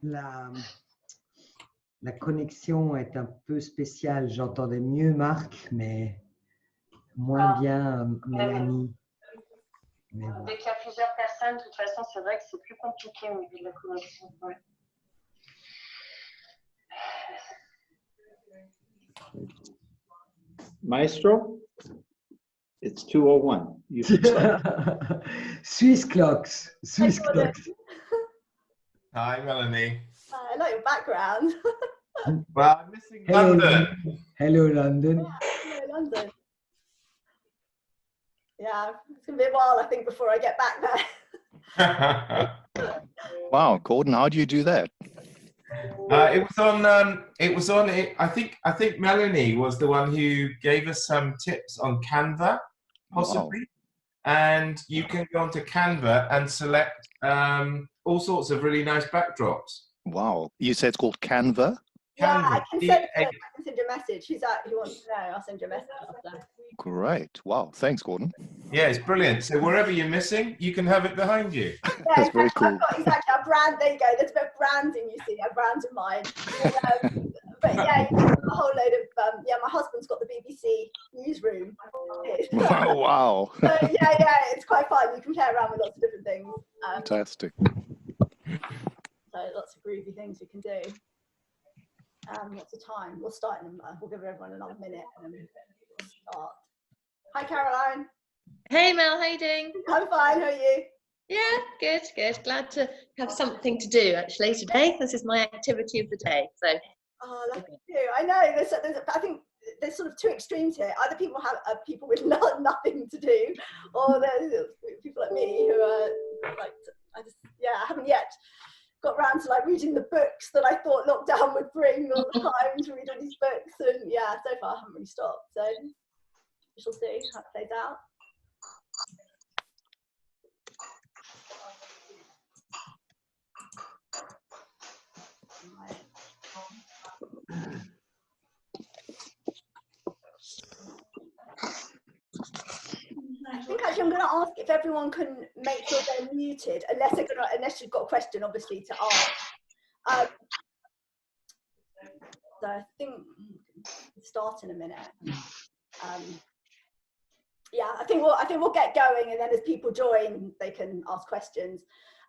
La, la connexion est un peu spéciale. J'entendais mieux Marc, mais moins bien Mélanie. Mais bon. Dès qu'il y a plusieurs personnes, de toute façon, c'est vrai que c'est plus compliqué au niveau de la connexion. Ouais. Maestro, it's 2:01. You should start. Swiss clocks. Swiss clocks. Hi, Melanie. I like your background. Well, I'm missing London. Hello, London. Hello, London. Yeah, it's going to be a while, I think, before I get back there. Wow, Gordon, how do you do that? It was on. I think Melanie was the one who gave us some tips on Canva, possibly. Wow. And you can go onto Canva and select all sorts of really nice backdrops. Wow, you said it's called Canva? Yeah, Canva. I can send you a message. Who's that? Who wants to know? I'll send you a message after. Great. Wow. Thanks, Gordon. Yeah, it's brilliant. So wherever you're missing, you can have it behind you. Yeah, that's very cool. I've got exactly our brand. There you go. There's a bit of branding, you see. Our brand in mind. But yeah, you get a whole load of my husband's got the BBC newsroom. Oh, wow. So yeah, it's quite fun. You can play around with lots of different things. Fantastic. So lots of groovy things you can do. What's the time? We'll start in we'll give everyone another minute and then we'll start. Hi, Caroline. Hey, Mel, how you doing? I'm fine, how are you? Yeah, good. Glad to have something to do actually today. This is my activity of the day. So. Oh, lucky you. I know. I think there's sort of two extremes here. Either people have people with nothing to do, or there's people like me who are like, I haven't yet got around to like reading the books that I thought lockdown would bring all the time to read all these books, and yeah, so far I haven't really stopped. So we shall see how it plays out. I think actually I'm going to ask if everyone can make sure they're muted, unless you've got a question, obviously, to ask. So I think we'll start in a minute. Yeah, I think we'll get going, and then as people join, they can ask questions.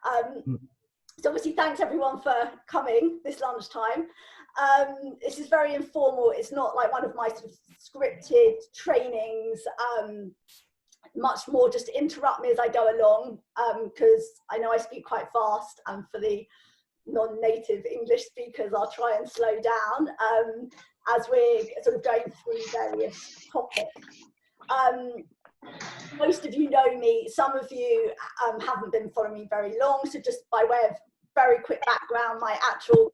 So obviously, thanks everyone for coming this lunchtime. This is very informal. It's not like one of my sort of scripted trainings. Much more just interrupt me as I go along, because I know I speak quite fast, and for the non-native English speakers, I'll try and slow down as we're sort of going through various topics. Most of you know me, some of you haven't been following me very long, so just by way of very quick background, my actual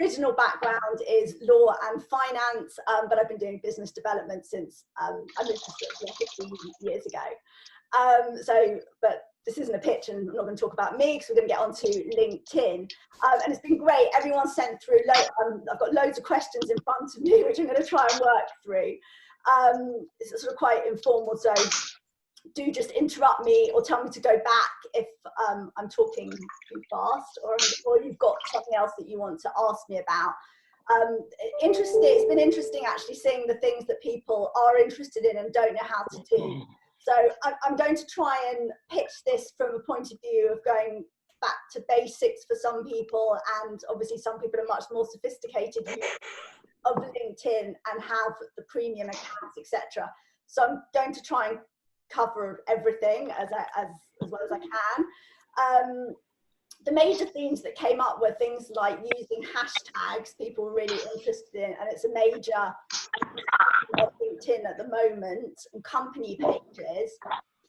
original background is law and finance, but I've been doing business development since I moved to Switzerland 15 years ago. But this isn't a pitch, and I'm not going to talk about me because we're going to get onto LinkedIn. And it's been great. Everyone sent through, I've got loads of questions in front of me, which I'm going to try and work through. It's sort of quite informal, so do just interrupt me or tell me to go back if I'm talking too fast, or you've got something else that you want to ask me about. It's been interesting actually seeing the things that people are interested in and don't know how to do. So I'm going to try and pitch this from a point of view of going back to basics for some people, and obviously some people are much more sophisticated of LinkedIn and have the premium accounts, etc. So I'm going to try and cover everything as well as I can. The major themes that came up were things like using hashtags, people were really interested in, and it's a major on LinkedIn at the moment, and company pages.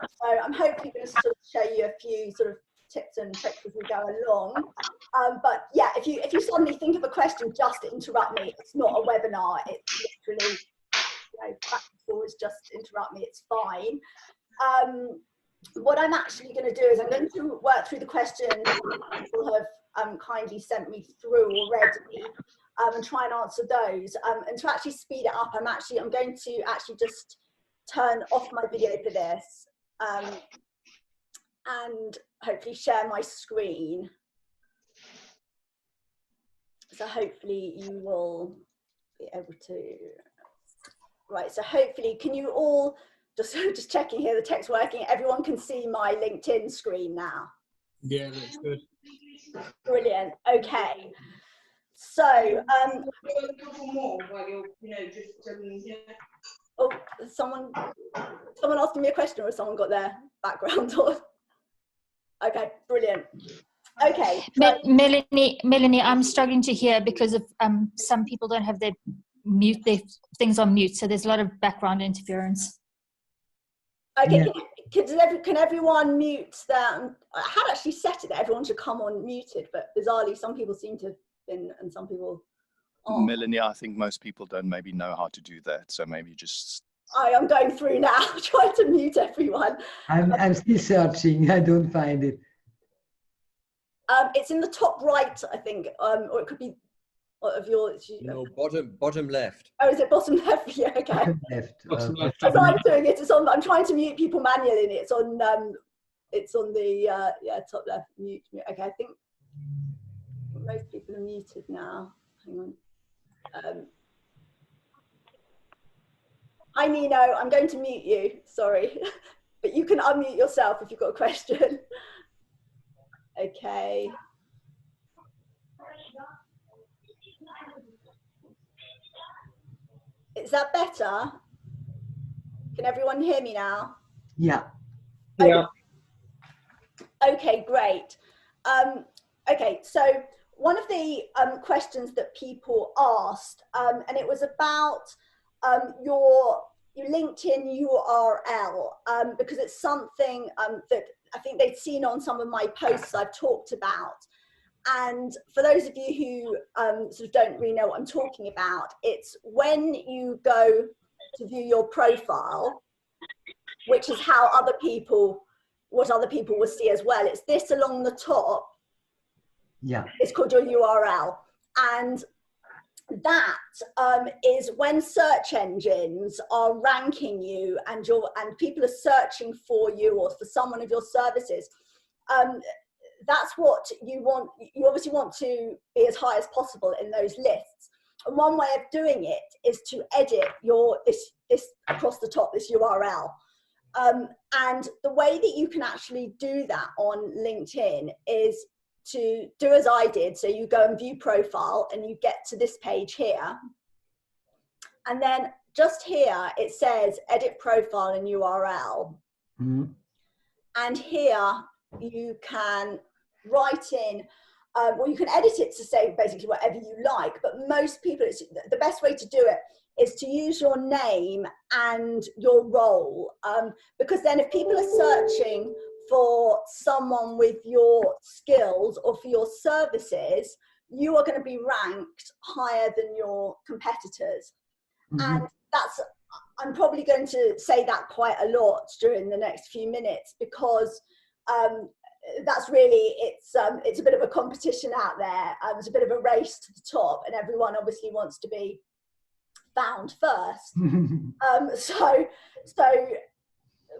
So I'm hopefully going to sort of show you a few sort of tips and tricks as we go along. But yeah, if you suddenly think of a question, just interrupt me. It's not a webinar. It's literally, back and forwards, just interrupt me. It's fine. What I'm actually going to do is I'm going to work through the questions people have kindly sent me through already, and try and answer those. And to actually speed it up, I'm going to actually just turn off my video for this, and hopefully share my screen. So hopefully you will be able to, right, so hopefully, can you all, just checking here, the text working, everyone can see my LinkedIn screen now? Yeah, looks good. Brilliant, okay. So, a couple more while you're, oh, someone asking me a question, or someone got their background on? Okay, brilliant. Okay. So, Melanie, I'm struggling to hear because of some people don't have their things on mute, so there's a lot of background interference. okay, Yeah. can everyone mute them? I had actually set it that everyone should come on muted, but bizarrely some people seem to have been and some people aren't. Melanie, I think most people don't maybe know how to do that, so maybe just. I am going through now, trying to mute everyone. I'm still searching. I don't find it. It's in the top right, I think, or it could be of your. No, bottom left. Oh, is it bottom left? Yeah, okay. Left. Bottom left. As I'm doing it, it's on. I'm trying to mute people manually, and it's on the top left mute. Okay, I think most people are muted now. Hang on. Hi Nino, I'm going to mute you. Sorry, but you can unmute yourself if you've got a question. Okay. Is that better? Can everyone hear me now? Yeah. Yeah. Okay, great. Okay, so one of the questions that people asked, and it was about your LinkedIn URL, because it's something that I think they'd seen on some of my posts I've talked about. And for those of you who sort of don't really know what I'm talking about, it's when you go to view your profile, which is how other people, what other people will see as well. It's this along the top. Yeah. It's called your URL. And that is when search engines are ranking you and people are searching for you or for someone of your services. That's what you want. You obviously want to be as high as possible in those lists. And one way of doing it is to edit this across the top, this URL. And the way that you can actually do that on LinkedIn is to do as I did. So you go and view profile and you get to this page here. And then just here, it says edit profile and URL. Mm-hmm. And here you can write in, well, you can edit it to say basically whatever you like, but most people, the best way to do it is to use your name and your role, because then if people are searching for someone with your skills or for your services, you are going to be ranked higher than your competitors. Mm-hmm. And I'm probably going to say that quite a lot during the next few minutes, because that's really, it's a bit of a competition out there. There's a bit of a race to the top, and everyone obviously wants to be found first. So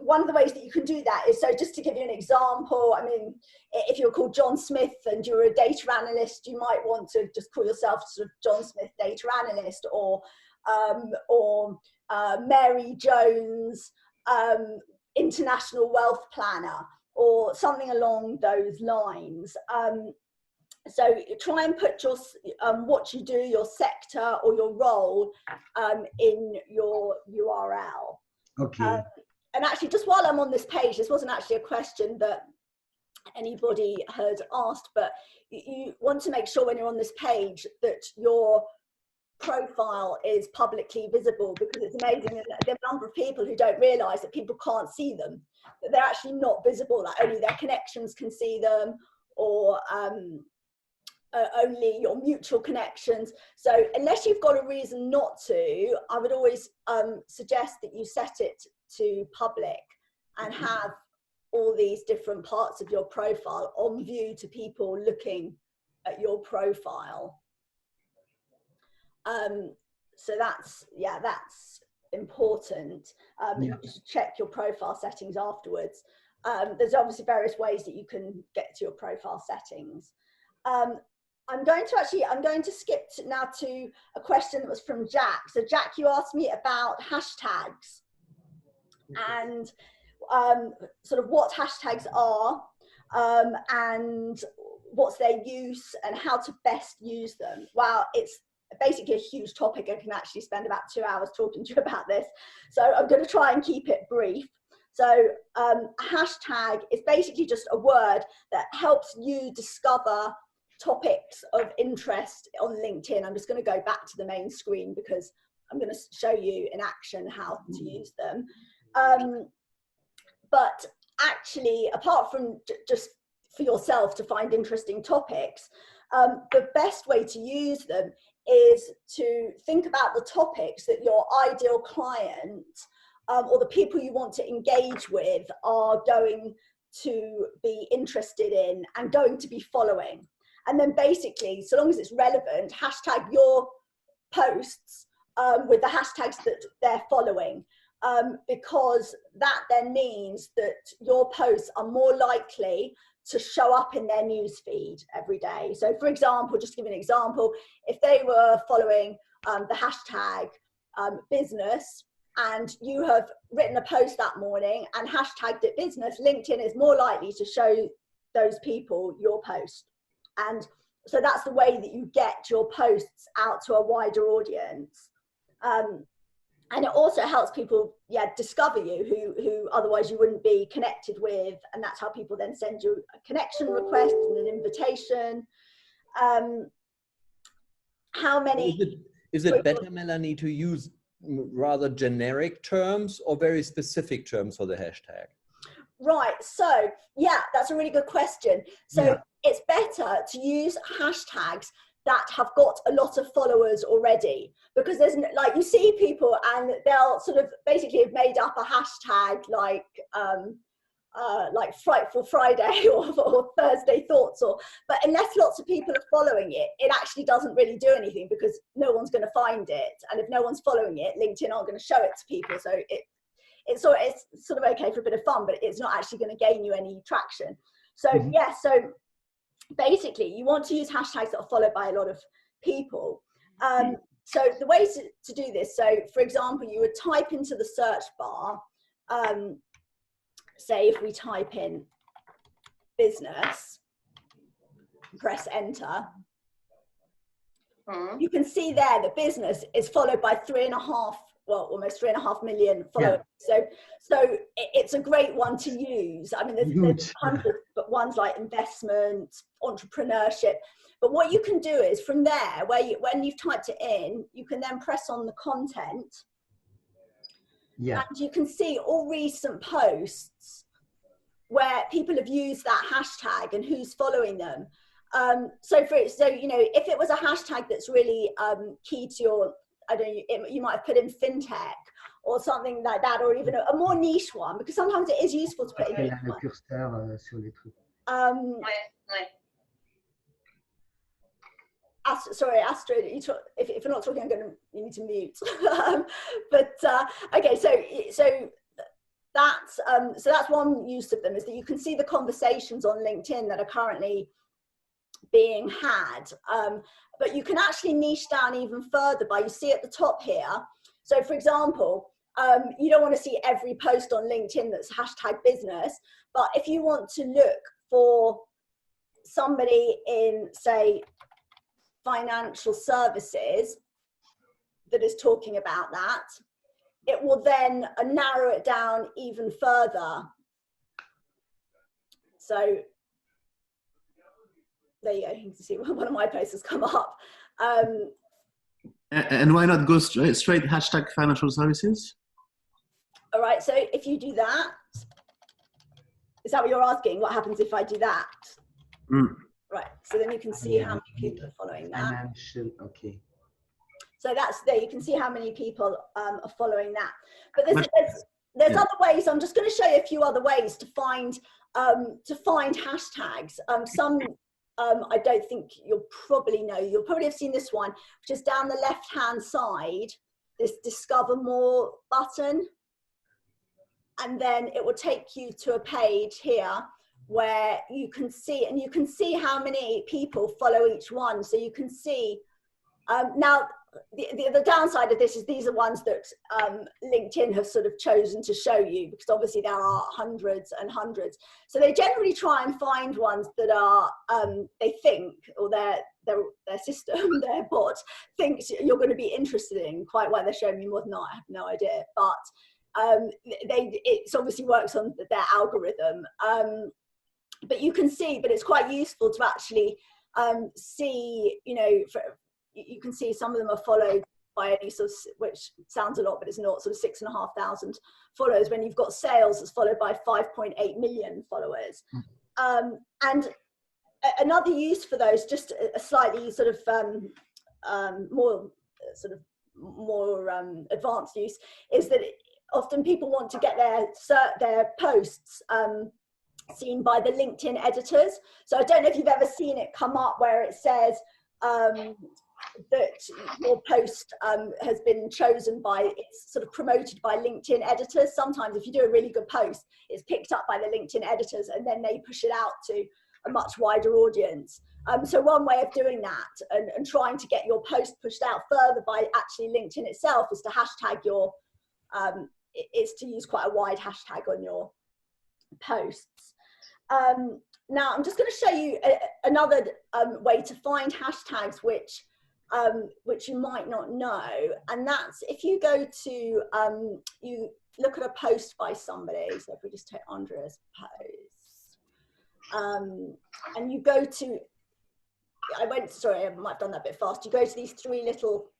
one of the ways that you can do that is, so just to give you an example, I mean, if you're called John Smith and you're a data analyst, you might want to just call yourself sort of John Smith data analyst, or Mary Jones international wealth planner, or something along those lines. So try and put your what you do, your sector or your role in your URL. Okay. And actually, just while I'm on this page, this wasn't actually a question that anybody had asked, but you want to make sure when you're on this page that your profile is publicly visible, because it's amazing that there are a number of people who don't realize that people can't see them, that they're actually not visible, that only their connections can see them, or only your mutual connections. So unless you've got a reason not to, I would always suggest that you set it to public and have all these different parts of your profile on view to people looking at your profile. So that's important. You should check your profile settings afterwards. There's obviously various ways that you can get to your profile settings. I'm going to skip now to a question that was from Jack. So Jack, you asked me about hashtags and sort of what hashtags are and what's their use and how to best use them. Wow, it's basically a huge topic. I can actually spend about 2 hours talking to you about this. So I'm going to try and keep it brief. So a hashtag is basically just a word that helps you discover topics of interest on LinkedIn. I'm just going to go back to the main screen because I'm going to show you in action how to use them. But actually, apart from just for yourself to find interesting topics, the best way to use them is to think about the topics that your ideal client or the people you want to engage with are going to be interested in and going to be following. And then basically, so long as it's relevant, hashtag your posts with the hashtags that they're following, because that then means that your posts are more likely to show up in their newsfeed every day. So for example, just to give you an example, if they were following the hashtag business and you have written a post that morning and hashtagged it business, LinkedIn is more likely to show those people your post. And so that's the way that you get your posts out to a wider audience. And it also helps people, discover you who otherwise you wouldn't be connected with. And that's how people then send you a connection request and an invitation. How many? Is it better, Melanie, to use rather generic terms or very specific terms for the hashtag? Right, so that's a really good question. So it's better to use hashtags that have got a lot of followers already, because there's like, you see people and they'll sort of basically have made up a hashtag like Frightful Friday or Thursday Thoughts, but unless lots of people are following it, it actually doesn't really do anything because no one's going to find it, and if no one's following it, LinkedIn aren't going to show it to people. So it's sort of okay for a bit of fun, but it's not actually going to gain you any traction. So so basically you want to use hashtags that are followed by a lot of people. So the ways to do this, so for example, you would type into the search bar, say if we type in business, press enter, you can see there that business is followed by almost 3.5 million followers. So it's a great one to use. I mean, there's hundreds, but ones like investment, entrepreneurship. But what you can do is from there, when you've typed it in, you can then press on the content. And you can see all recent posts where people have used that hashtag and who's following them. So you know, if it was a hashtag that's really key to your, I don't know, you might have put in fintech or something like that, or even a more niche one, because sometimes it is useful to put in. Sorry, Astrid, if you're not talking, you need to mute. Okay, so that's one use of them, is that you can see the conversations on LinkedIn that are currently being had, but you can actually niche down even further by, you see at the top here. So for example, you don't want to see every post on LinkedIn that's hashtag business, but if you want to look for somebody in, say, financial services that is talking about that, it will then narrow it down even further. So there you go, you can see one of my posts has come up. And why not go straight hashtag financial services? All right, so if you do that, is that what you're asking? What happens if I do that? Right, so then you can see how many people are following that. Financial, okay. So that's there, you can see how many people are following that. But there's other ways. I'm just going to show you a few other ways to find hashtags. Some I don't think you'll probably know. You'll probably have seen this one, which is down the left-hand side, this Discover More button. And then it will take you to a page here where you can see, and you can see how many people follow each one. So you can see, now the downside of this is these are ones that LinkedIn have sort of chosen to show you, because obviously there are hundreds and hundreds. So they generally try and find ones that are, they think, or their system, their bot thinks you're going to be interested in. Quite why they're showing me more than not, I have no idea. But it obviously works on their algorithm. But you can see, but it's quite useful to actually see, you know, you can see some of them are followed by any sort of, which sounds a lot, but it's not, sort of 6,500 followers, when you've got sales that's followed by 5.8 million followers. And another use for those, just a slightly sort of more advanced use, is that often people want to get their posts seen by the LinkedIn editors. So I don't know if you've ever seen it come up where it says that your post has been chosen by, it's sort of promoted by LinkedIn editors. Sometimes if you do a really good post, it's picked up by the LinkedIn editors and then they push it out to a much wider audience. So one way of doing that and trying to get your post pushed out further by actually LinkedIn itself is to hashtag your, is to use quite a wide hashtag on your posts. Now I'm just going to show you another way to find hashtags which you might not know, and that's if you go to you look at a post by somebody. So if we just take Andrea's post, and you go to, sorry, I might have done that a bit fast. You go to these three little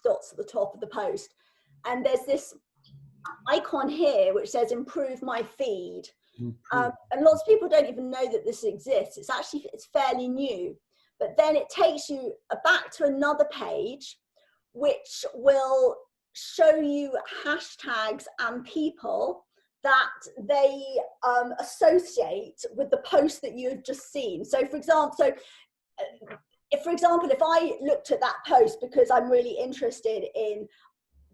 dots at the top of the post, and there's this icon here which says improve my feed. And lots of people don't even know that this exists. It's fairly new, but then it takes you back to another page which will show you hashtags and people that they associate with the post that you've just seen. So for example, if I looked at that post because I'm really interested in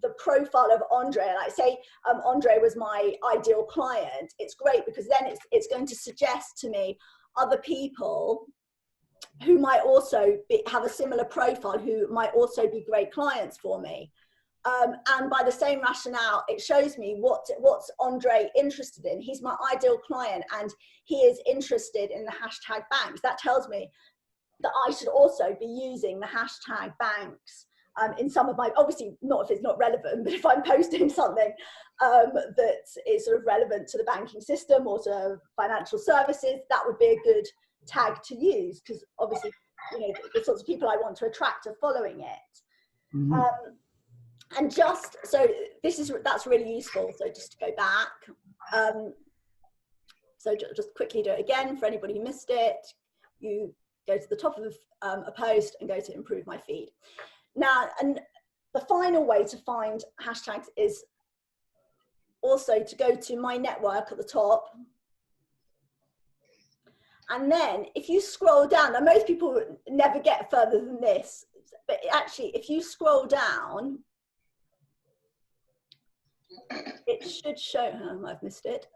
the profile of Andre, like say Andre was my ideal client, it's great because then it's going to suggest to me other people who might also have a similar profile, who might also be great clients for me. And by the same rationale, it shows me what's Andre interested in. He's my ideal client and he is interested in the hashtag banks. That tells me that I should also be using the hashtag banks in some of my, obviously not if it's not relevant, but if I'm posting something that is sort of relevant to the banking system or to financial services, that would be a good tag to use, because obviously, you know, the sorts of people I want to attract are following it. Mm-hmm. And just, so that's really useful. So just to go back, so just quickly do it again for anybody who missed it. You go to the top of a post and go to improve my feed. Now, and the final way to find hashtags is also to go to my network at the top. And then if you scroll down, now most people never get further than this, but actually if you scroll down, it should show, I've missed it.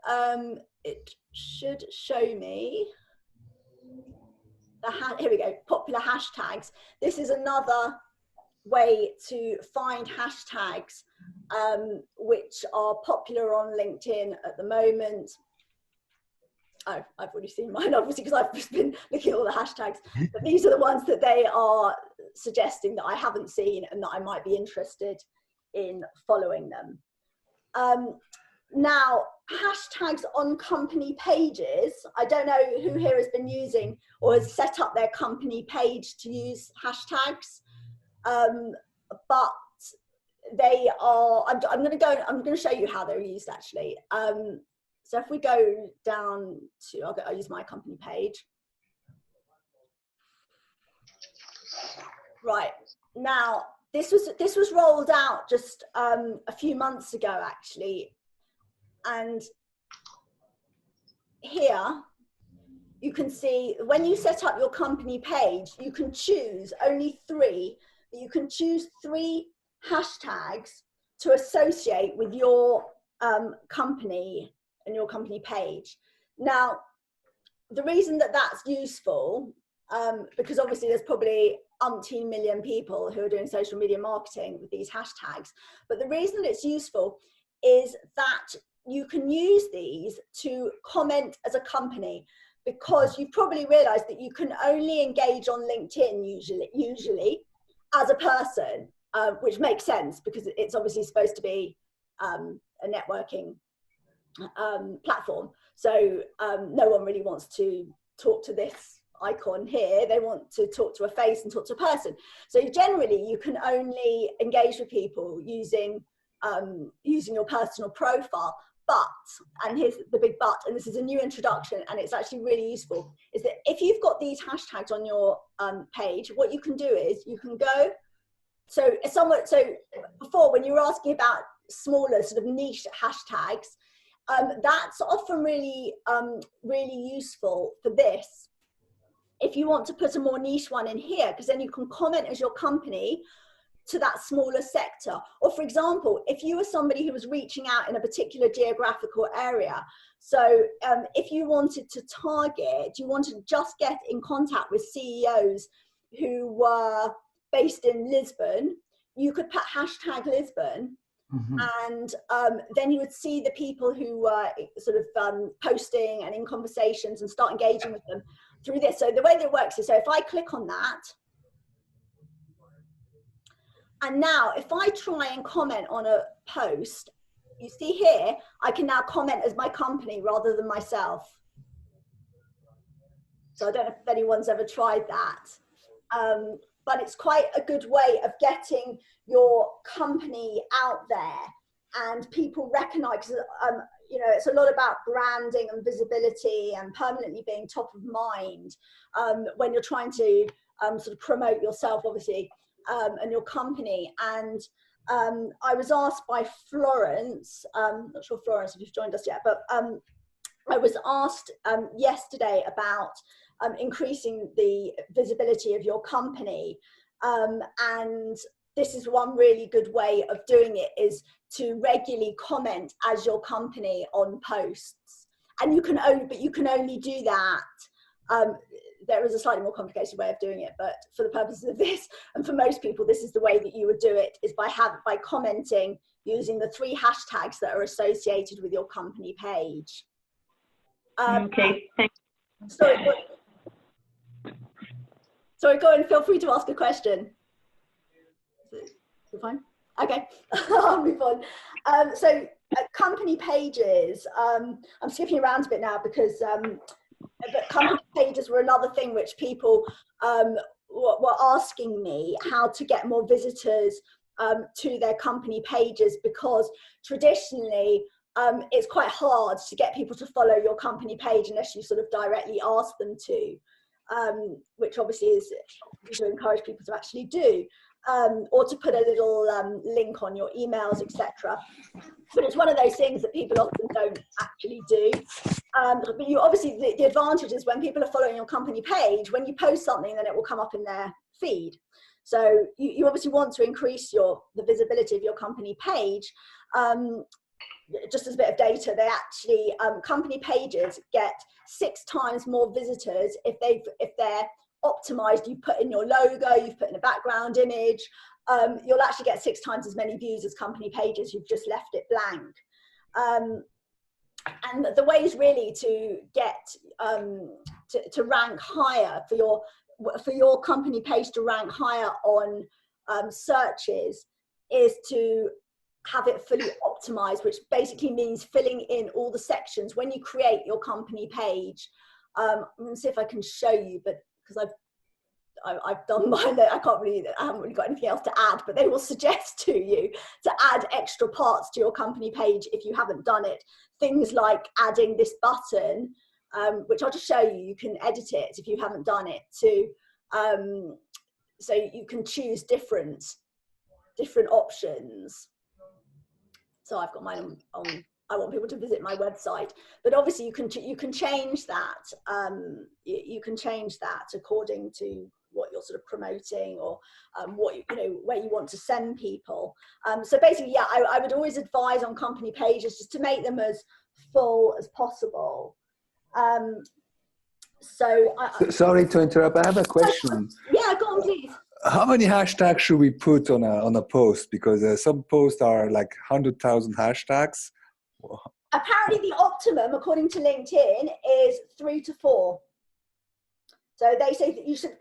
It should show me, here we go, popular hashtags. This is another way to find hashtags which are popular on LinkedIn at the moment. Oh, I've already seen mine, obviously, because I've just been looking at all the hashtags. But these are the ones that they are suggesting that I haven't seen and that I might be interested in following them. Now, hashtags on company pages. I don't know who here has been using or has set up their company page to use hashtags. But they are, I'm going to show you how they're used actually. So if we go down to, I'll use my company page. Right, now this was rolled out just a few months ago actually. And here you can see when you set up your company page, you can choose only three. You can choose 3 hashtags to associate with your company and your company page. Now, the reason that that's useful, because obviously there's probably umpteen million people who are doing social media marketing with these hashtags, but the reason it's useful is that you can use these to comment as a company, because you've probably realized that you can only engage on LinkedIn usually as a person, which makes sense because it's obviously supposed to be a networking platform. So no one really wants to talk to this icon here. They want to talk to a face and talk to a person. So generally you can only engage with people using your personal profile. But, and here's the big but, and this is a new introduction and it's actually really useful, is that if you've got these hashtags on your page, what you can do is you can go, so before when you were asking about smaller sort of niche hashtags, that's often really, really useful for this. If you want to put a more niche one in here, because then you can comment as your company to that smaller sector. Or for example, if you were somebody who was reaching out in a particular geographical area, so if you wanted to target, you wanted to just get in contact with CEOs who were based in Lisbon, you could put hashtag Lisbon. And then you would see the people who were sort of posting and in conversations and start engaging with them through this. So the way that it works is, so if I click on that, and now if I try and comment on a post, you see here, I can now comment as my company rather than myself. So I don't know if anyone's ever tried that. But it's quite a good way of getting your company out there and people recognize, you know, it's a lot about branding and visibility and permanently being top of mind when you're trying to sort of promote yourself, obviously, and your company. And I was asked by Florence, not sure Florence if you've joined us yet, but I was asked yesterday about increasing the visibility of your company, and this is one really good way of doing it, is to regularly comment as your company on posts. And you can only do that. There is a slightly more complicated way of doing it, but for the purposes of this, and for most people, this is the way that you would do it, is by commenting using the 3 hashtags that are associated with your company page. Okay, thanks. Sorry, go and feel free to ask a question. Is it fine? Okay, I'll move on. So company pages, I'm skipping around a bit now because but company pages were another thing which people were asking me, how to get more visitors to their company pages, because traditionally it's quite hard to get people to follow your company page unless you sort of directly ask them to, which obviously is to encourage people to actually do, or to put a little link on your emails, etc. But it's one of those things that people often don't actually do. But you obviously, the advantage is when people are following your company page, when you post something, then it will come up in their feed. So you obviously want to increase the visibility of your company page. Just as a bit of data, they actually, company pages get 6 times more visitors if they're optimized. You put in your logo, you've put in a background image, you'll actually get 6 times as many views as company pages you've just left it blank. And the way is really to get to rank higher for your company page to rank higher on searches, is to have it fully optimized, which basically means filling in all the sections when you create your company page. I'm going to see if I can show you, but because I've done mine, I haven't really got anything else to add, but they will suggest to you to add extra parts to your company page if you haven't done it. Things like adding this button, which I'll just show you. You can edit it if you haven't done it so you can choose different options. So I've got mine on. I want people to visit my website, but obviously you can change that. You can change that according to what you're sort of promoting, or what where you want to send people. So basically, yeah, I would always advise on company pages just to make them as full as possible. So, Sorry to interrupt. I have a question. yeah, go on, please. How many hashtags should we put on a post? Because some posts are like 100,000 hashtags. Apparently, the optimum, according to LinkedIn, is 3 to 4. So they say that you should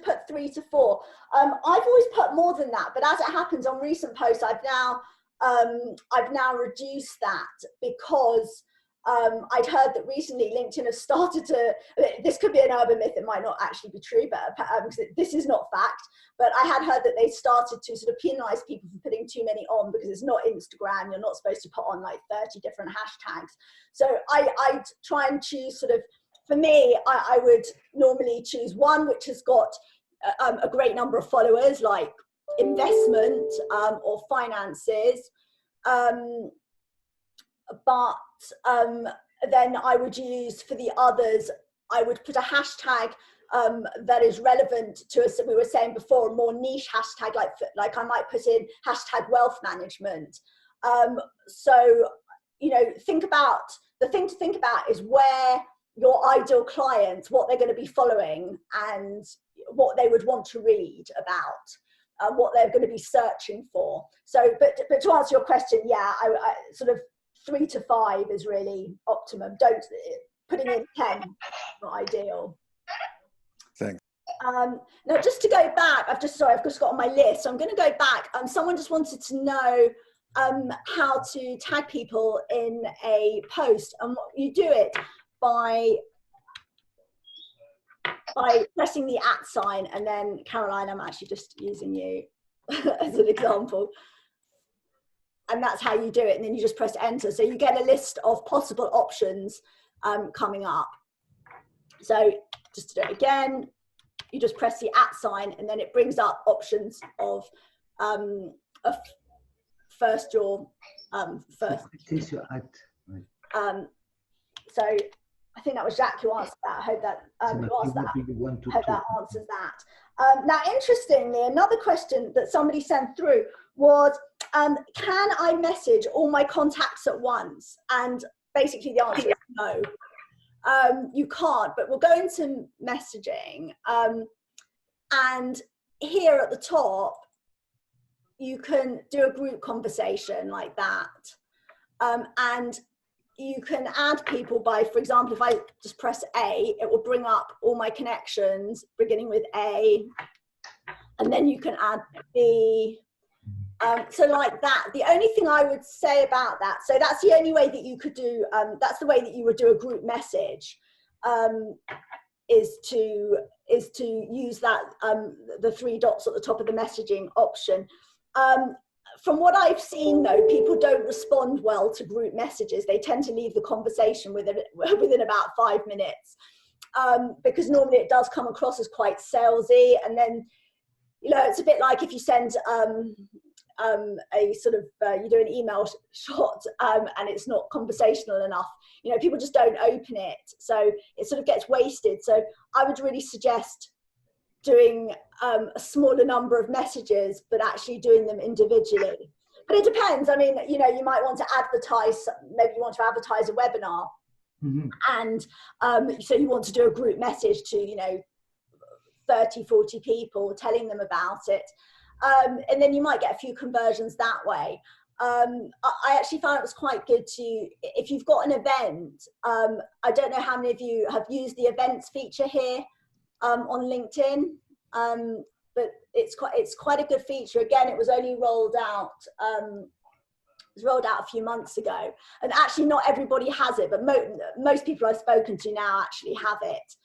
put 3 to 4. I've always put more than that, but as it happens on recent posts, I've now reduced that because I'd heard that recently LinkedIn has started to, this could be an urban myth, it might not actually be true, but this is not fact, but I had heard that they started to sort of penalize people for putting too many on because it's not Instagram, you're not supposed to put on like 30 different hashtags. So I try and choose sort of, for me, I would normally choose one which has got a great number of followers, like investment or finances, but then I would use, for the others, I would put a hashtag that is relevant to us, we were saying before, a more niche hashtag, like I might put in hashtag wealth management. So, you know, the thing to think about is where your ideal clients, what they're going to be following and what they would want to read about, what they're going to be searching for. So, but to answer your question, yeah, I sort of 3 to 5 is really optimum. Don't, putting in 10, not ideal. Thanks. Now, just to go back, I've just got on my list, so I'm going to go back. Someone just wanted to know how to tag people in a post, and you do it by pressing the @ sign, and then Caroline, I'm actually just using you as an example. And that's how you do it. And then you just press enter. So you get a list of possible options coming up. So just to do it again, you just press the @ sign, and then it brings up options of first your first. So I think that was Jacques who answered that. I hope that answers that. Now, interestingly, another question that somebody sent through was, can I message all my contacts at once? And basically the answer is no. You can't, but we'll go into messaging. And here at the top, you can do a group conversation like that. And you can add people by, for example, if I just press A, it will bring up all my connections beginning with A, and then you can add B. So like that. The only thing I would say about that, so that's the only way that you could do, that's the way that you would do a group message, is to use that, the 3 dots at the top of the messaging option. From what I've seen, though, people don't respond well to group messages. They tend to leave the conversation within about 5 minutes, because normally it does come across as quite salesy. And then, you know, it's a bit like if you send a sort of, you do an email shot and it's not conversational enough. You know, people just don't open it. So it sort of gets wasted. So I would really suggest doing a smaller number of messages, but actually doing them individually. But it depends. I mean, you know, you might want to advertise, maybe you want to advertise a webinar, and so you want to do a group message to, you know, 30, 40 people, telling them about it. And then you might get a few conversions that way. I actually found it was quite good to, if you've got an event, I don't know how many of you have used the events feature here on LinkedIn, but it's quite a good feature. Again, it was only rolled out a few months ago, and actually not everybody has it, but most people I've spoken to now actually have it.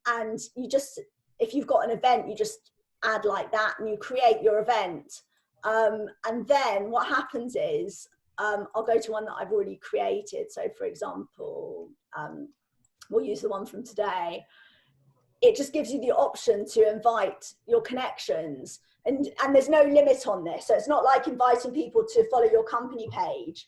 And you just, if you've got an event, you just add like that, and you create your event. And then what happens is, I'll go to one that I've already created. So for example, we'll use the one from today. It just gives you the option to invite your connections, and there's no limit on this. So it's not like inviting people to follow your company page.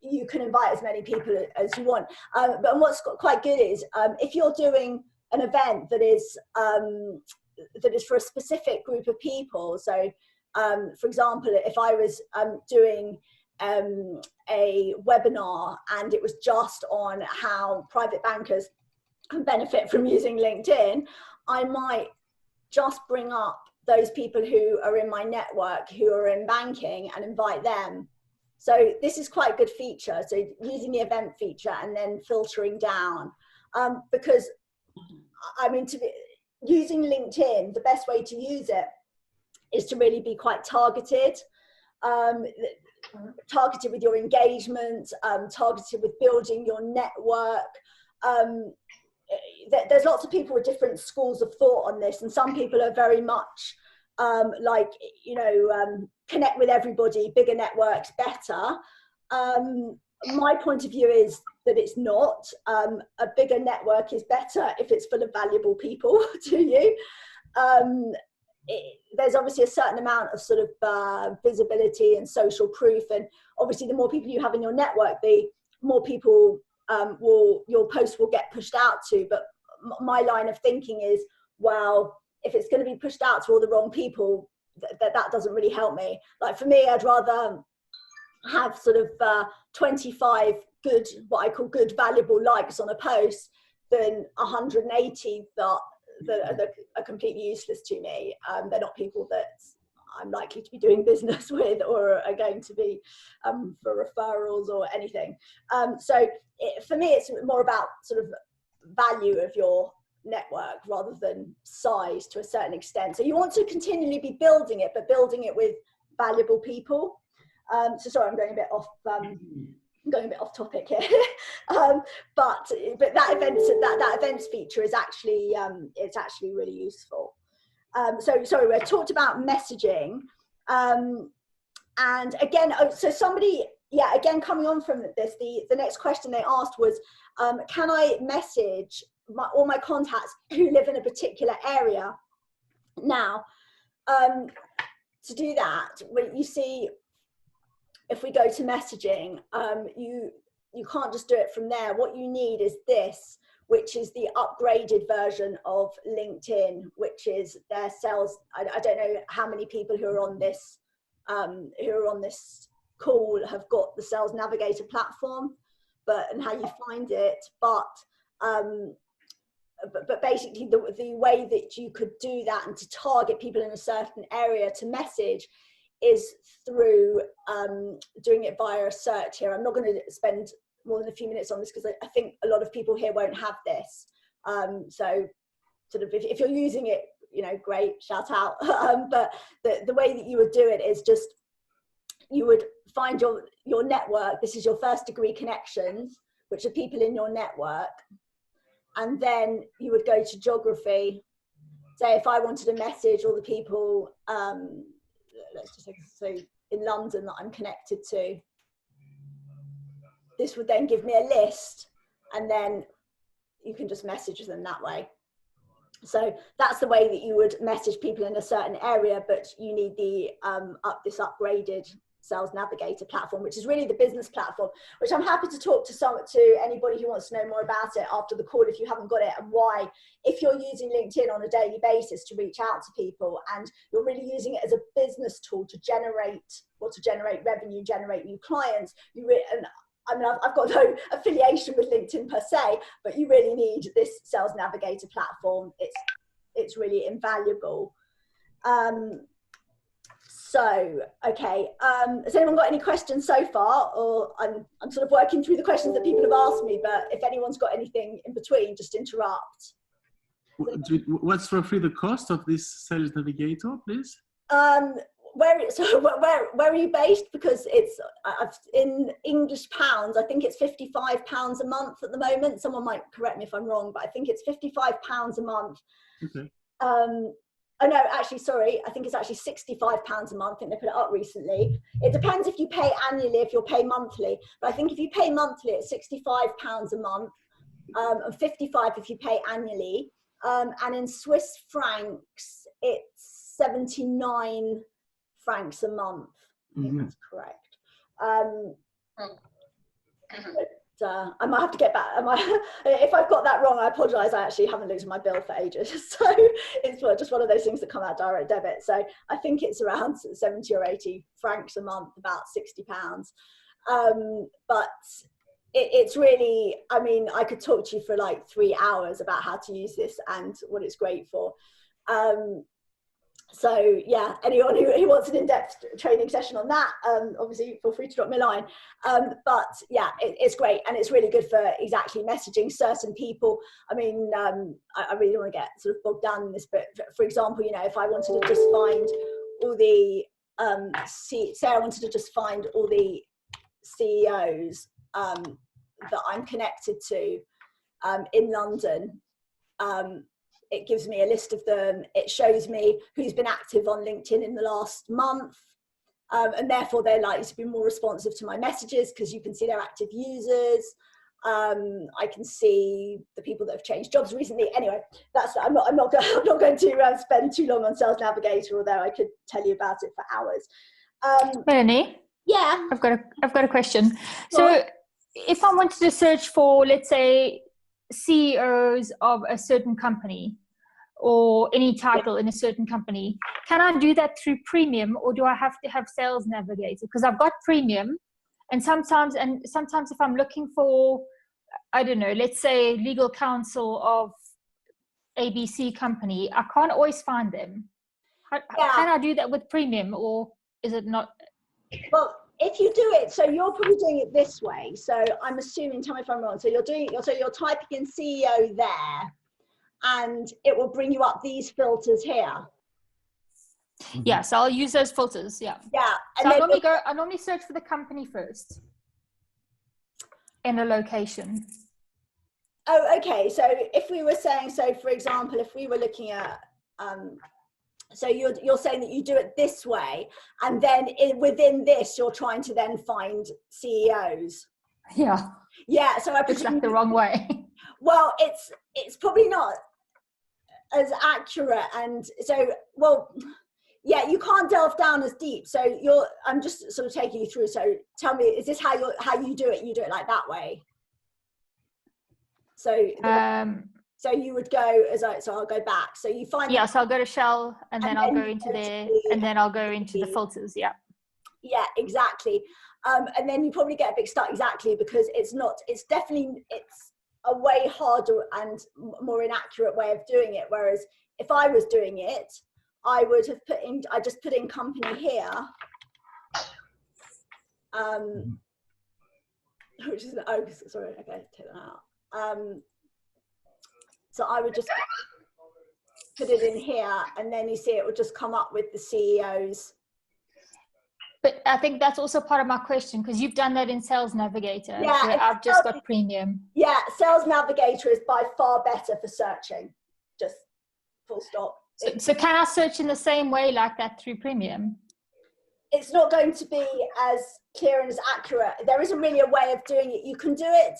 You can invite as many people as you want. But what's quite good is, if you're doing an event that is for a specific group of people. So for example, if I was doing a webinar and it was just on how private bankers and benefit from using LinkedIn, I might just bring up those people who are in my network who are in banking and invite them. So this is quite a good feature. So using the event feature and then filtering down, because I mean, using LinkedIn, the best way to use it is to really be quite targeted. Targeted with your engagement, targeted with building your network. There's lots of people with different schools of thought on this, and some people are very much like, you know, connect with everybody, bigger networks better. My point of view is that it's not. A bigger network is better if it's full of valuable people to you. There's obviously a certain amount of sort of visibility and social proof, and obviously the more people you have in your network, the more people your post will get pushed out to. But my line of thinking is, well, if it's going to be pushed out to all the wrong people, that doesn't really help me. Like for me, I'd rather have sort of 25 good, what I call good valuable likes on a post than 180 that are completely useless to me. They're not people that I'm likely to be doing business with or are going to be for referrals or anything. So for me, it's more about sort of value of your network rather than size to a certain extent. So you want to continually be building it, but building it with valuable people. So sorry, I'm going a bit off topic here. But that events feature is actually it's actually really useful. So sorry, we talked about messaging, and again, so somebody, yeah, again, coming on from this, the next question they asked was, can I message all my contacts who live in a particular area? Now, to do that, you see, if we go to messaging, you can't just do it from there. What you need is this, which is the upgraded version of LinkedIn, which is their sales. I don't know how many people who are on this call have got the Sales Navigator platform, and how you find it. But basically, the way that you could do that and to target people in a certain area to message is through doing it via a search here. I'm not going to spend more than a few minutes on this because I think a lot of people here won't have this. So sort of if you're using it, you know, great, shout out. But the way that you would do it is just, you would find your network. This is your first degree connections, which are people in your network. And then you would go to geography. Say if I wanted to message all the people, let's just say in London that I'm connected to, this would then give me a list, and then you can just message them that way. So that's the way that you would message people in a certain area, but you need the this upgraded Sales Navigator platform, which is really the business platform, which I'm happy to talk to anybody who wants to know more about it after the call if you haven't got it, and why, if you're using LinkedIn on a daily basis to reach out to people and you're really using it as a business tool to generate revenue, generate new clients, and I mean, I've got no affiliation with LinkedIn per se, but you really need this Sales Navigator platform. It's really invaluable. So, okay, has anyone got any questions so far? Or I'm sort of working through the questions that people have asked me, but if anyone's got anything in between, just interrupt. What's roughly the cost of this Sales Navigator, please? Where are you based? Because it's in English pounds. I think it's £55 a month at the moment. Someone might correct me if I'm wrong, but I think it's £55 a month. Okay. Oh no, actually, sorry. I think it's actually £65 a month. I think they put it up recently. It depends if you pay annually, if you'll pay monthly. But I think if you pay monthly, it's £65 a month, and 55 if you pay annually. And in Swiss francs, it's 79 francs a month. I think that's correct. But, I might have to get back. If I've got that wrong, I apologise. I actually haven't looked at my bill for ages, so it's just one of those things that come out direct debit. So I think it's around 70 or 80 francs a month, about £60. But it's really, I mean, I could talk to you for like 3 hours about how to use this and what it's great for. So yeah, anyone who wants an in-depth training session on that, obviously feel free to drop me a line. But yeah, it's great, and it's really good for exactly messaging certain people. I mean, I really don't want to get sort of bogged down in this, but for example, you know, if I wanted to just find all the say I wanted to just find all the CEOs that I'm connected to in London. It gives me a list of them. It shows me who's been active on LinkedIn in the last month. And therefore they're likely to be more responsive to my messages because you can see their active users. I can see the people that have changed jobs recently. Anyway, that's, I'm not going to spend too long on Sales Navigator, although I could tell you about it for hours. Melanie? Yeah. I've got a question. So if I wanted to search for, let's say, CEOs of a certain company, or any title in a certain company, can I do that through Premium, or do I have to have Sales Navigator? Because I've got Premium, and sometimes if I'm looking for, I don't know, let's say legal counsel of ABC company, I can't always find them. Can I do that with Premium, or is it not? Well, if you do it, so you're probably doing it this way. So I'm assuming, tell me if I'm wrong. So you're typing in CEO there, and it will bring you up these filters here. Yeah, so I'll use those filters. Yeah. Yeah. So I normally search for the company first, and a location. Oh, okay. So if we were saying, so for example, if we were looking at, so you're saying that you do it this way, and then within this, you're trying to then find CEOs. Yeah. Yeah. So I presume it's like the wrong way. Well, it's probably not as accurate, and so yeah, you can't delve down as deep. So I'm just sort of taking you through. So tell me, is this how you do it? You do it like that way. So so you would go so I'll go back. So you find so I'll go to Shell, and then I'll go into there, and then I'll go into the filters. Yeah. Yeah, exactly. And then you probably get a big start, exactly, because it's a way harder and more inaccurate way of doing it. Whereas if I was doing it, I would have I just put in company here, which is, oh, sorry, okay, take that out. So I would just put it in here, and then you see it would just come up with the CEOs. But I think that's also part of my question, because you've done that in Sales Navigator, yeah, where I've just got Premium. Yeah, Sales Navigator is by far better for searching, just full stop. So can I search in the same way like that through Premium? It's not going to be as clear and as accurate. There isn't really a way of doing it. You can do it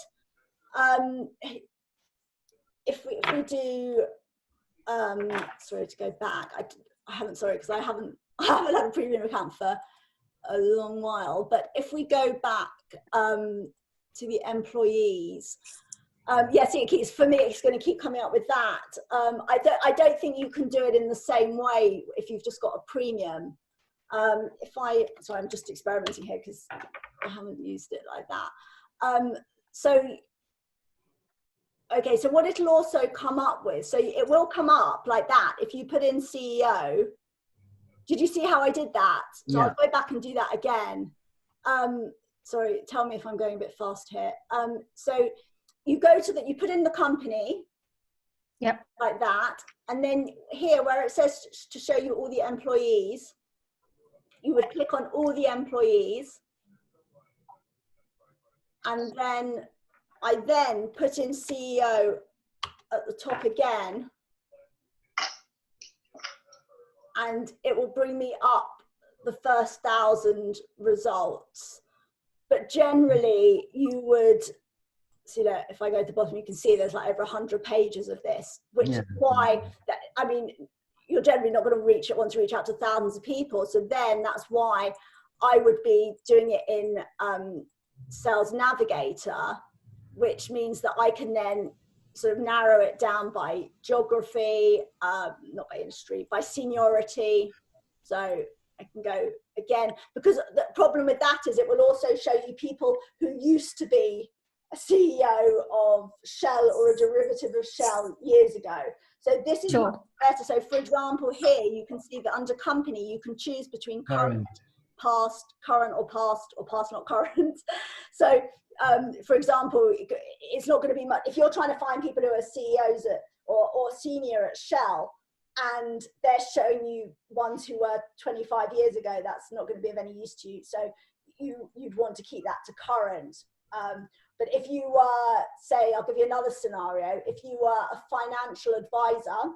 if we do, sorry, to go back. I haven't had a Premium account for a long while, but if we go back to the employees, yes, it keeps, for me, it's going to keep coming up with that. I don't think you can do it in the same way if you've just got a Premium. Sorry, I'm just experimenting here because I haven't used it like that. Okay, so what it'll also come up with, so it will come up like that if you put in CEO. Did you see how I did that? So yeah. I'll go back and do that again. Sorry, tell me if I'm going a bit fast here. So you go to you put in the company. Yep. Like that. And then here where it says to show you all the employees, you would click on all the employees. And then I then put in CEO at the top again. And it will bring me up the first 1,000 results. But generally you would see that if I go to the bottom, you can see there's like over 100 pages of this, which is why, I mean, you're generally not going to want to reach out to thousands of people. So then that's why I would be doing it in Sales Navigator, which means that I can then sort of narrow it down by geography, not by industry, by seniority. So I can go again, because the problem with that is it will also show you people who used to be a CEO of Shell or a derivative of Shell years ago. So this is much better. So for example, here you can see that under company, you can choose between current, past, current or past not current. So for example, it's not going to be much, if you're trying to find people who are CEOs or senior at Shell, and they're showing you ones who were 25 years ago, that's not going to be of any use to you. So you'd want to keep that to current. But if you were, say, I'll give you another scenario, if you were a financial advisor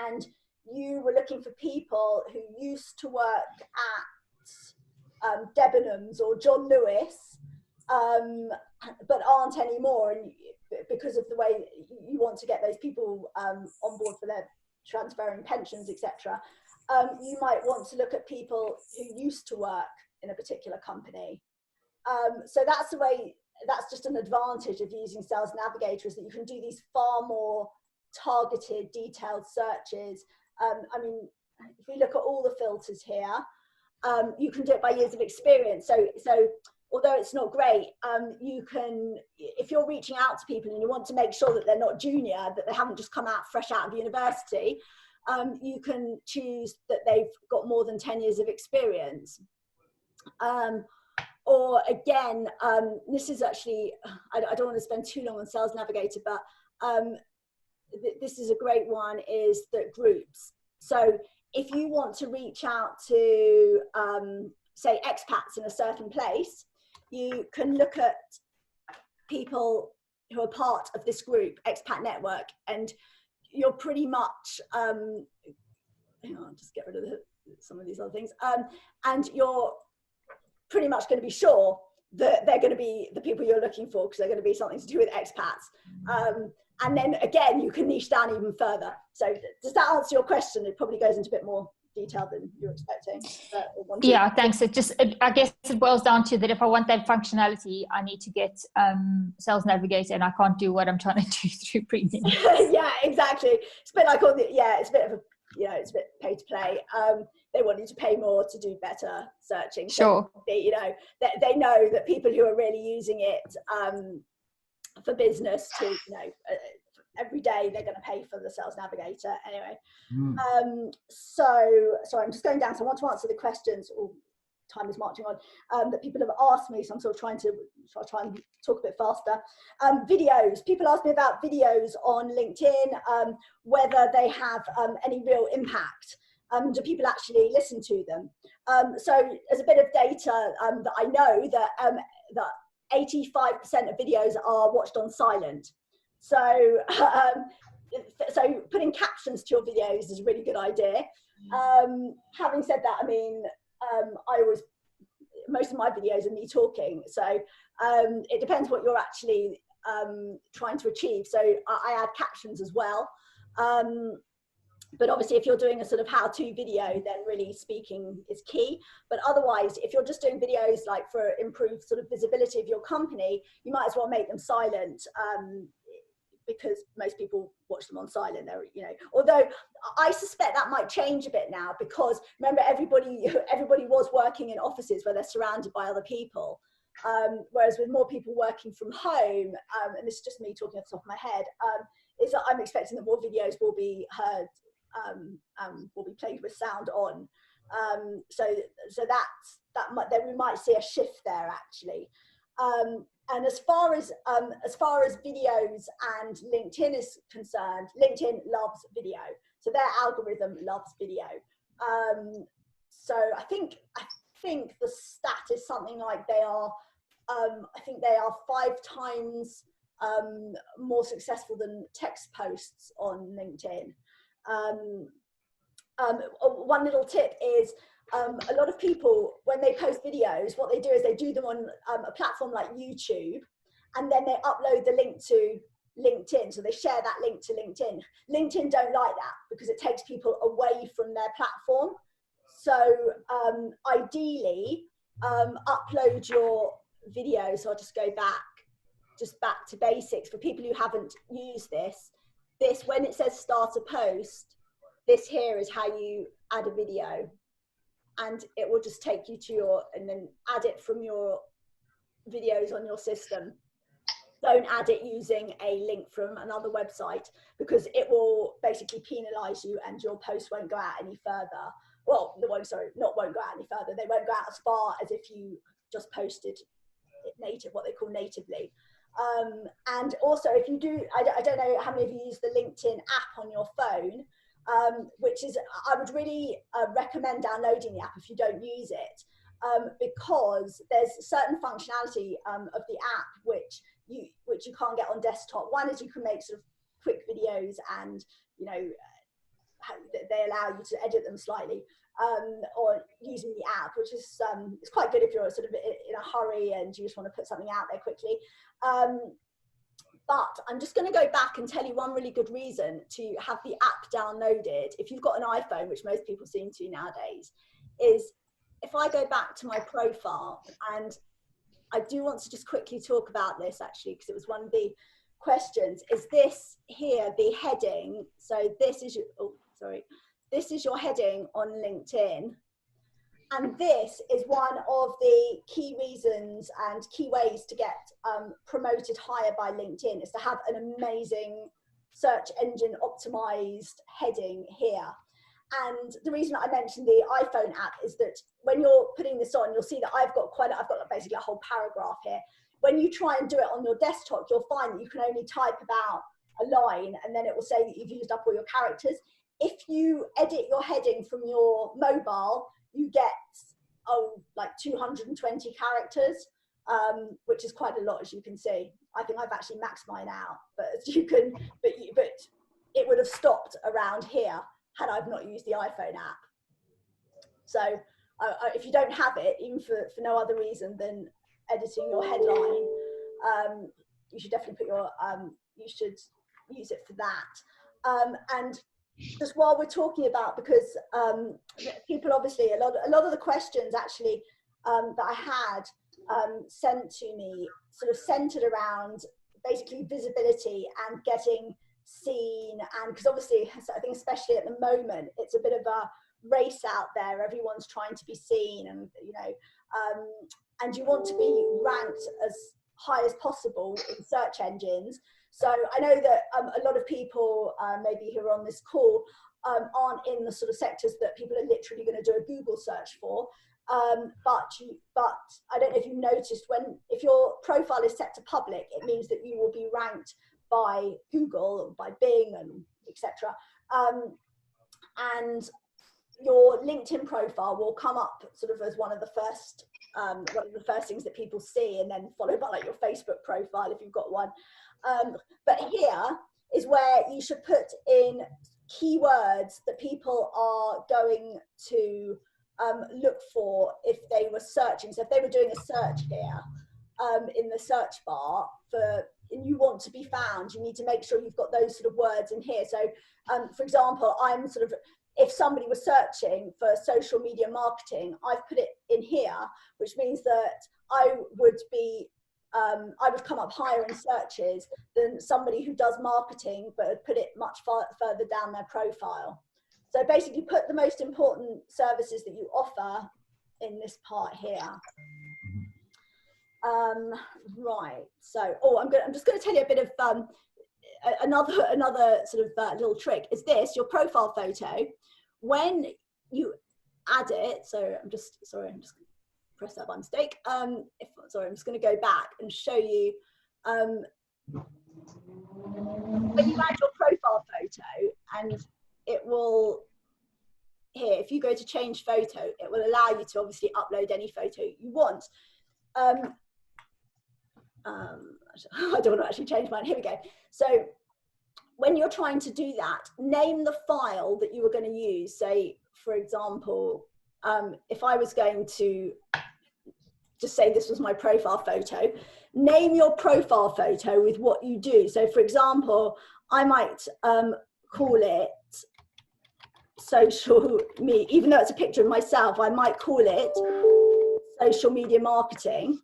and you were looking for people who used to work at Debenhams or John Lewis, but aren't anymore, and because of the way you want to get those people on board for their transferring pensions, etc., you might want to look at people who used to work in a particular company. So that's the way, that's just an advantage of using Sales Navigator, is that you can do these far more targeted, detailed searches. I mean, if we look at all the filters here, you can do it by years of experience. So although it's not great, you can, if you're reaching out to people and you want to make sure that they're not junior, that they haven't just come out fresh out of university, you can choose that they've got more than 10 years of experience. Or again, this is actually, I don't want to spend too long on Sales Navigator, but this is a great one, is that groups. So if you want to reach out to, say, expats in a certain place, you can look at people who are part of this group, expat network, and you're pretty much, hang on, just get rid of some of these other things, and you're pretty much going to be sure that they're going to be the people you're looking for, because they're going to be something to do with expats. And then again, you can niche down even further. So does that answer your question? It probably goes into a bit more detail than you're expecting. Yeah, thanks. I guess it boils down to that if I want that functionality, I need to get Sales Navigator, and I can't do what I'm trying to do through Premium. Yeah, exactly. It's a bit like all the, yeah, it's a bit of a, you know, it's a bit pay to play. They want you to pay more to do better searching. Sure. So, you know, they know that people who are really using it for business to, you know, every day they're going to pay for the Sales Navigator anyway. So sorry, I'm just going down. So I want to answer the questions. Time is marching on, that people have asked me, so I'm sort of trying to talk a bit faster. Videos. People ask me about videos on LinkedIn, whether they have any real impact. Do people actually listen to them? So as a bit of data that I know, that 85% of videos are watched on silent. So so putting captions to your videos is a really good idea. Having said that, I mean, most of my videos are me talking, so it depends what you're actually trying to achieve. So I add captions as well, but obviously if you're doing a sort of how-to video, then really speaking is key. But otherwise, if you're just doing videos like for improved sort of visibility of your company, you might as well make them silent, because most people watch them on silent. They're, you know, although I suspect that might change a bit now, because remember, everybody was working in offices where they're surrounded by other people, whereas with more people working from home, and this is just me talking off the top of my head, is that I'm expecting that more videos will be heard, will be played with sound on. So then we might see a shift there actually. And as far as videos and LinkedIn is concerned, LinkedIn loves video, so their algorithm loves video. So I think the stat is something like they are, I think they are 5 times more successful than text posts on LinkedIn. One little tip is, a lot of people, when they post videos, what they do is they do them on a platform like YouTube, and then they upload the link to LinkedIn. So they share that link to LinkedIn. LinkedIn don't like that because it takes people away from their platform. So ideally, upload your video. So I'll just go back to basics for people who haven't used this. When it says start a post, this here is how you add a video. And it will just take you to and then add it from your videos on your system. don't add it using a link from another website, because it will basically penalize you and your post won't go out any further. Well, they won't, sorry, not won't go out any further. They won't go out as far as if you just posted it native, what they call natively. And also, if you do, I don't know how many of you use the LinkedIn app on your phone, which is, I would really recommend downloading the app if you don't use it, because there's certain functionality of the app which you can't get on desktop. One is you can make sort of quick videos, and you know, they allow you to edit them slightly, or using the app, which is it's quite good if you're sort of in a hurry and you just want to put something out there quickly. But I'm just going to go back and tell you one really good reason to have the app downloaded if you've got an iPhone, which most people seem to nowadays, is if I go back to my profile, and I do want to just quickly talk about this actually, because it was one of the questions, is this here the heading? So this is your, oh, sorry, this is your heading on LinkedIn. And this is one of the key reasons and key ways to get promoted higher by LinkedIn, is to have an amazing search engine optimized heading here. And the reason I mentioned the iPhone app is that when you're putting this on, you'll see that I've got basically a whole paragraph here. When you try and do it on your desktop, you'll find that you can only type about a line, and then it will say that you've used up all your characters. If you edit your heading from your mobile, you get like 220 characters, which is quite a lot, as you can see. I think I've actually maxed mine out, but you can, but it would have stopped around here had I've not used the iPhone app. So if you don't have it, even for no other reason than editing your headline, you should definitely put your you should use it for that. And just while we're talking about, because people obviously, a lot of the questions actually that I had sent to me sort of centered around basically visibility and getting seen, and because obviously I think especially at the moment it's a bit of a race out there, everyone's trying to be seen, and you know, and you want to be ranked as high as possible in search engines. So I know that a lot of people maybe who are on this call aren't in the sort of sectors that people are literally going to do a Google search for. But I don't know if you noticed, if your profile is set to public, it means that you will be ranked by Google, by Bing, and etc. And your LinkedIn profile will come up sort of as one of the first things that people see, and then followed by like your Facebook profile if you've got one. But here is where you should put in keywords that people are going to look for if they were searching. So if they were doing a search here in the search bar and you want to be found, you need to make sure you've got those sort of words in here. So for example, I'm sort of, if somebody was searching for social media marketing, I've put it in here, which means that I would come up higher in searches than somebody who does marketing but had put it much further down their profile. So basically put the most important services that you offer in this part here. Right, so, I'm just going to tell you a bit of another sort of little trick is this, your profile photo, when you add it, so I'm just press that by mistake. I'm just going to go back and show you when you add your profile photo, and it will, here, if you go to change photo, it will allow you to obviously upload any photo you want. I don't want to actually change mine. Here we go. So when you're trying to do that, name the file that you were going to use. Say, for example, if I was going to just say this was my profile photo, name your profile photo with what you do. So for example, I might call it social media, even though it's a picture of myself, I might call it social media marketing.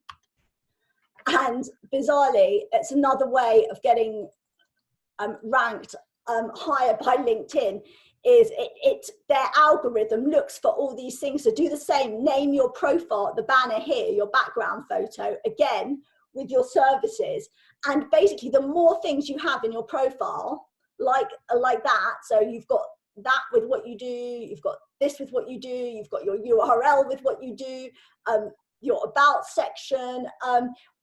And bizarrely, it's another way of getting ranked higher by LinkedIn, is their algorithm looks for all these things. So do the same, name your profile, the banner here, your background photo, again, with your services. And basically, the more things you have in your profile, like that, so you've got that with what you do, you've got this with what you do, you've got your URL with what you do, your about section,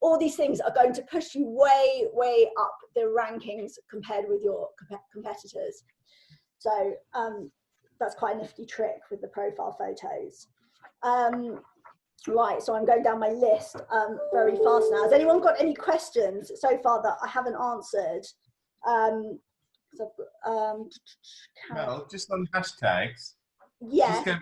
all these things are going to push you way up the rankings compared with your competitors. So that's quite a nifty trick with the profile photos. Right, so I'm going down my list very fast now. Has anyone got any questions so far that I haven't answered? Well, just on hashtags. Yes. Just go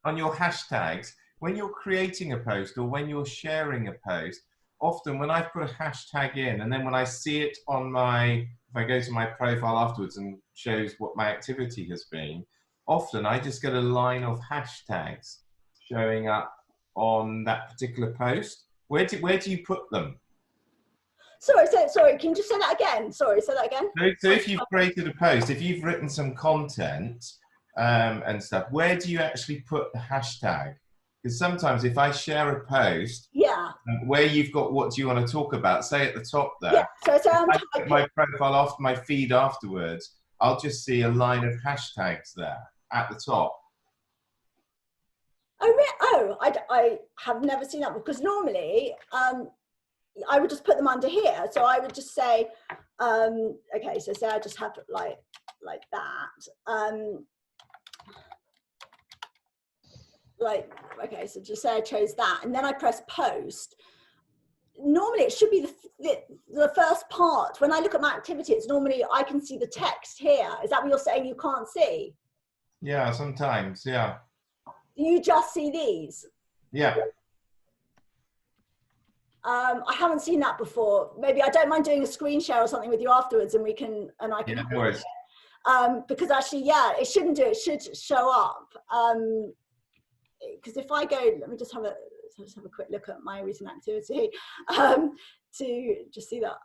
on your hashtags. When you're creating a post or when you're sharing a post, often when I put a hashtag in and then when I see it on my, if I go to my profile afterwards and shows what my activity has been, often I just get a line of hashtags showing up on that particular post. Where do you put them? Sorry, can you just say that again? Sorry, say that again. So if you've created a post, if you've written some content and stuff, where do you actually put the hashtag? Because sometimes if I share a post, yeah, where you've got what do you want to talk about, say at the top there, yeah. So I'm I put my profile off my feed afterwards, I'll just see a line of hashtags there at the top. Oh, I have never seen that, because normally I would just put them under here. So I would just say, okay, so say I just have like that. Okay, so just say I chose that, and then I press post. Normally it should be the first part. When I look at my activity, it's normally I can see the text here. Is that what you're saying you can't see? Yeah, sometimes, yeah. You just see these? Yeah. I haven't seen that before. Maybe I don't mind doing a screen share or something with you afterwards, and I can. Yeah, no worries. Because actually, yeah, it shouldn't do. It should show up. Because if I go, let me just have a quick look at my recent activity to just see that.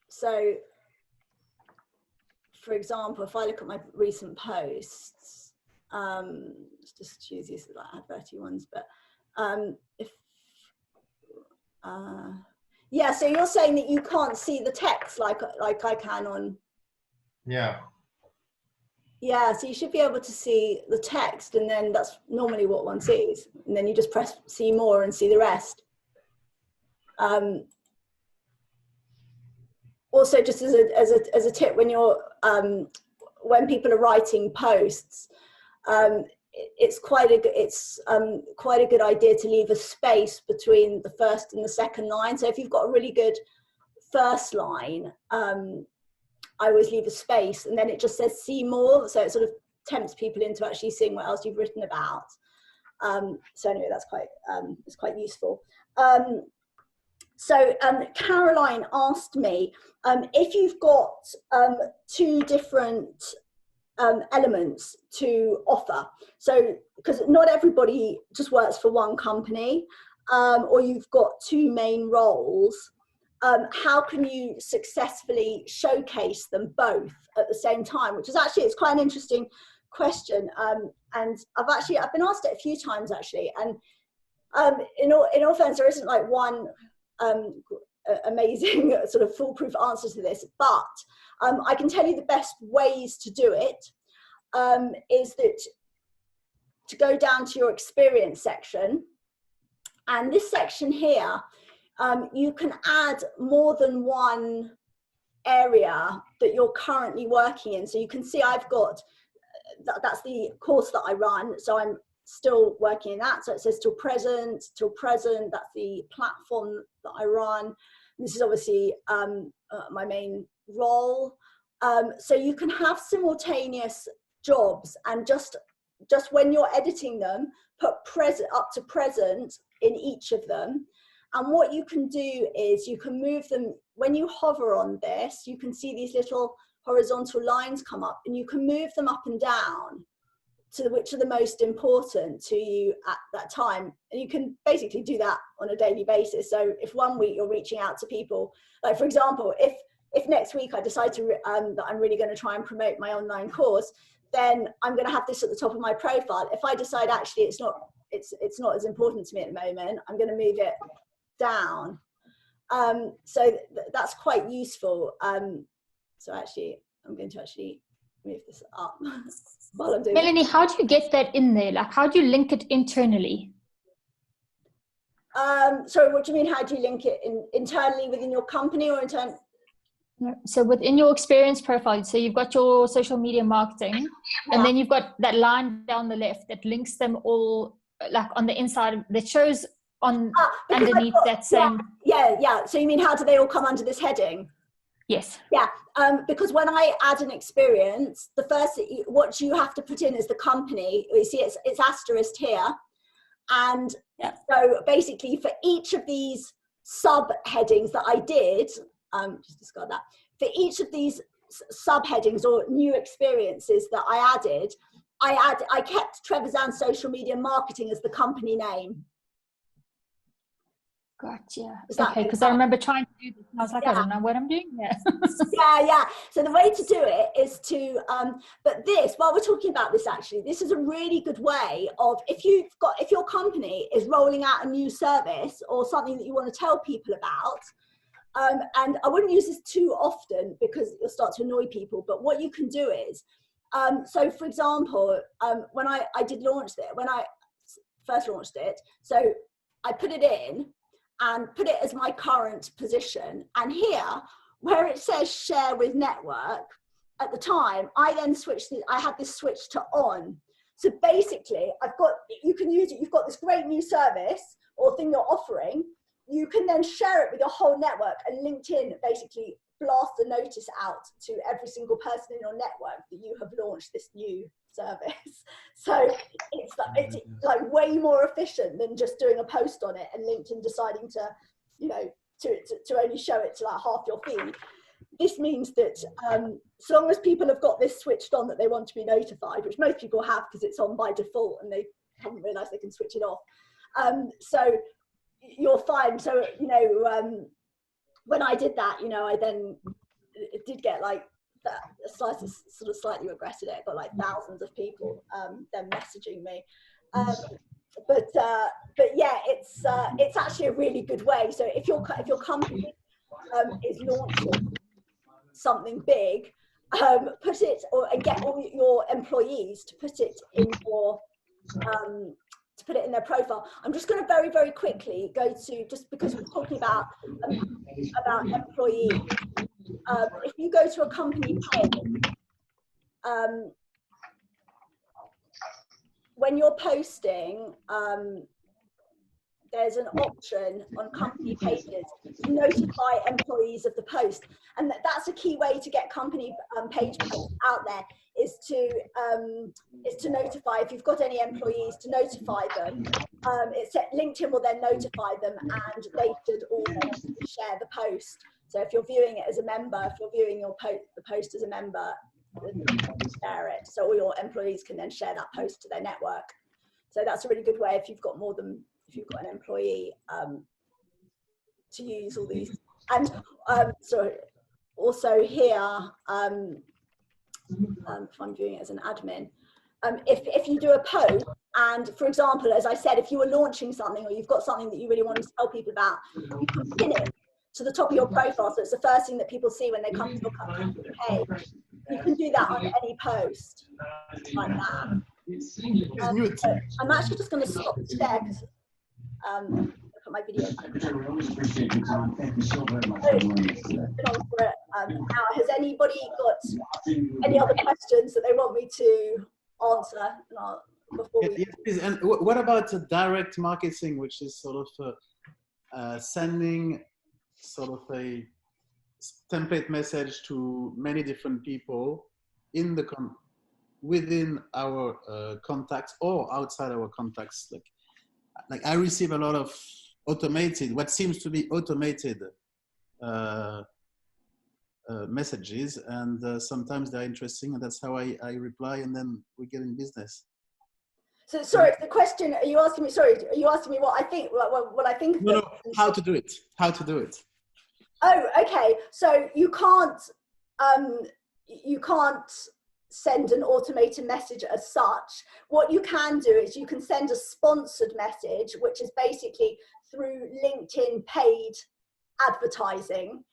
So, for example, if I look at my recent posts, let's just choose these like adverty ones, but yeah, so you're saying that you can't see the text like I can on. Yeah. Yeah, so you should be able to see the text, and then that's normally what one sees. And then you just press see more and see the rest. Also, just as a tip, when you're when people are writing posts, it's quite a good idea to leave a space between the first and the second line. So if you've got a really good first line, I always leave a space, and then it just says see more, so it sort of tempts people into actually seeing what else you've written about. So anyway, that's it's quite useful. So Caroline asked me if you've got two different elements to offer. So because not everybody just works for one company, or you've got two main roles. How can you successfully showcase them both at the same time? Which is actually, it's quite an interesting question. And I've been asked it a few times actually. And in all fairness, there isn't like one amazing sort of foolproof answer to this, but I can tell you the best ways to do it is that to go down to your experience section, and this section here, you can add more than one area that you're currently working in. So you can see I've got, that's the course that I run. So I'm still working in that. So it says till present, that's the platform that I run. This is obviously my main role. So you can have simultaneous jobs, and just when you're editing them, put present up to present in each of them. And what you can do is you can move them. When you hover on this, you can see these little horizontal lines come up, and you can move them up and down to which are the most important to you at that time. And you can basically do that on a daily basis. So if one week you're reaching out to people, like for example, if next week I decide to that I'm really going to try and promote my online course, then I'm going to have this at the top of my profile. If I decide actually it's not it's not as important to me at the moment. I'm going to move it down. So that's quite useful. So actually, I'm going to actually move this up while I'm doing Melanie, how do you get that in there? Like, how do you link it internally? Sorry, what do you mean? How do you link it internally within your company or internally? So within your experience profile, so you've got your social media marketing, and then you've got that line down the left that links them all, like on the inside, that shows on underneath that same. Yeah. So you mean, how do they all come under this heading? Yes. Yeah, because when I add an experience, the first, what you have to put in is the company. You see, it's asterisked here. And so basically for each of these subheadings that I did, just discard that, for each of these subheadings or new experiences that I added, I kept Trevisan Social Media Marketing as the company name. Gotcha. Okay, because I remember trying to do this and I was like, I don't know what I'm doing here. Yeah. So the way to do it is to, but this, while we're talking about this, actually, this is a really good way of, if your company is rolling out a new service or something that you want to tell people about, and I wouldn't use this too often because it'll start to annoy people, but what you can do is, so for example, when I did launch it, when I first launched it, so I put it in and put it as my current position. And here, where it says share with network, at the time, I then switched it, I had this switch to on. So basically, you can use it, you've got this great new service or thing you're offering, you can then share it with your whole network, and LinkedIn basically blast a notice out to every single person in your network that you have launched this new service. So it's like way more efficient than just doing a post on it and LinkedIn deciding to, to only show it to like half your feed. This means that so long as people have got this switched on that they want to be notified, which most people have because it's on by default and they haven't realized they can switch it off. So you're fine. So, when I did that, I then did get like that, sort of slightly regretted it, got like thousands of people then messaging me. But yeah, it's actually a really good way. So if your company is launching something big, put it and get all your employees to put it in your to put it in their profile. I'm just going to very, very quickly go to, just because we're talking about employees. If you go to a company page, when you're posting, there's an option on company pages to notify employees of the post, and that's a key way to get company page posts out there, is to notify, if you've got any employees, to notify them. LinkedIn will then notify them, and they should all share the post. So if you're viewing it as a member, if you're viewing the post as a member, share it, so all your employees can then share that post to their network. So that's a really good way if you've got if you've got an employee to use all these. And so also here, if I'm doing it as an admin, if you do a post, and for example, as I said, if you were launching something or you've got something that you really want to tell people about, you can pin it to the top of your profile, so it's the first thing that people see when they come to your company page. You can do that on any post like that. I'm actually just going to stop there because look at my video. Has anybody got any other questions that they want me to answer? Yes, please. And what about direct marketing, which is sort of sending sort of a template message to many different people in the within our contacts or outside our contacts? Like I receive a lot of what seems to be automated messages, and sometimes they're interesting, and that's how I reply, and then we get in business. So sorry, the question, are you asking me, what I think, what I think? No, how to do it. How to do it. Oh, okay. So you can't send an automated message as such. What you can do is you can send a sponsored message, which is basically through LinkedIn paid advertising.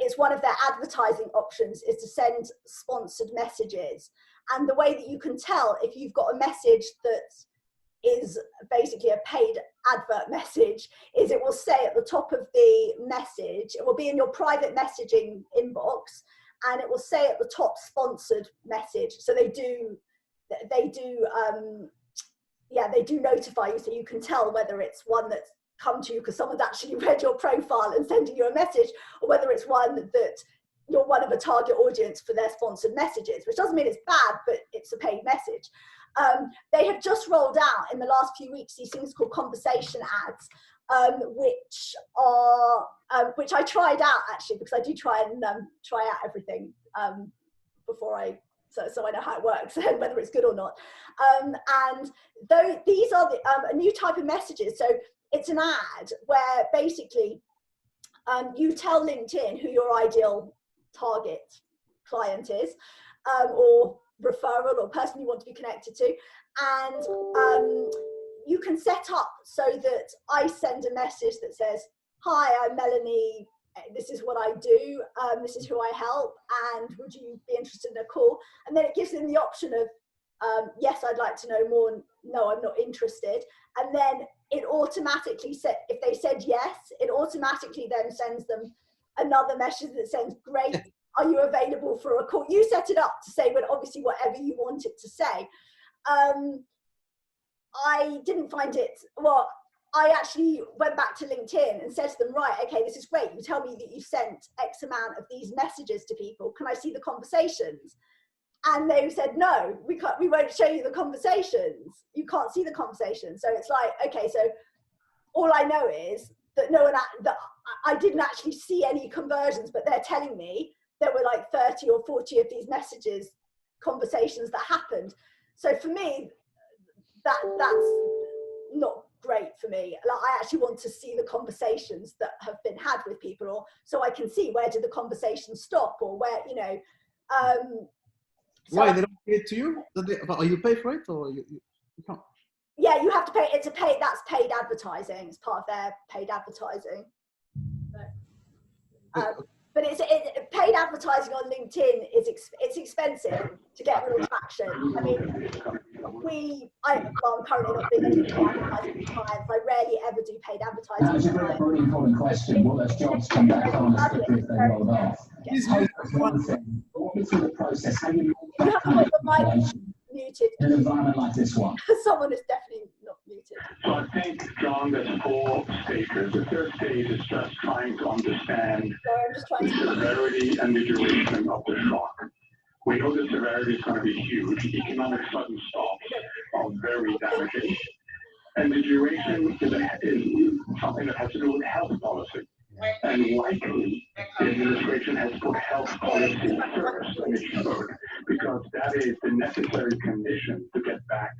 It's one of their advertising options is to send sponsored messages. And the way that you can tell if you've got a message that is basically a paid advert message is it will say at the top of the message, it will be in your private messaging inbox, and it will say at the top sponsored message. So they do notify you, so you can tell whether it's one that's come to you because someone's actually read your profile and sending you a message, or whether it's one that you're one of a target audience for their sponsored messages, which doesn't mean it's bad, but it's a paid message. They have just rolled out in the last few weeks these things called conversation ads, which I tried out actually, because I do try out everything before so I know how it works and whether it's good or not. And though these are a new type of messages. So it's an ad where basically you tell LinkedIn who your ideal target client is, or referral or person you want to be connected to, and you can set up so that I send a message that says, "Hi, I'm Melanie. This is what I do. This is who I help, and would you be interested in a call?" And then it gives them the option of yes, I'd like to know more. No, I'm not interested. And then it automatically if they said yes, it automatically then sends them another message that says, "Great, are you available for a call?" You set it up to say, but obviously whatever you want it to say. I didn't find it, well, I actually went back to LinkedIn and said to them, right, okay, this is great. You tell me that you've sent X amount of these messages to people. Can I see the conversations? And they said, no, we won't show you the conversations. You can't see the conversations. So it's like, okay, so all I know is that that I didn't actually see any conversions, but they're telling me there were like 30 or 40 of these messages, conversations that happened. So for me, that's not great for me. Like, I actually want to see the conversations that have been had with people, or so I can see where did the conversation stop, or where, you know. Why they don't pay it to you? Are you pay for it, or you can't? Yeah, you have to pay. That's paid advertising. It's part of their paid advertising. But it's paid advertising on LinkedIn it's expensive to get real traction. I mean, I'm currently not doing any paid advertising with clients. I rarely ever do paid advertising. That's a very important question. Will those jobs come back on as quickly if they rolled off? Walk me through the process. How you have to put the mic muted. in an environment like this one? Someone is definitely not muted. So I think, John, there's 4 stages. The third stage is just trying to understand the severity and the duration of the shock. We know the severity is going to be huge. Economic sudden stops are very damaging. And the duration is something that has to do with health policy. And likely, the administration has put health policy first, and it should, because that is the necessary condition to get back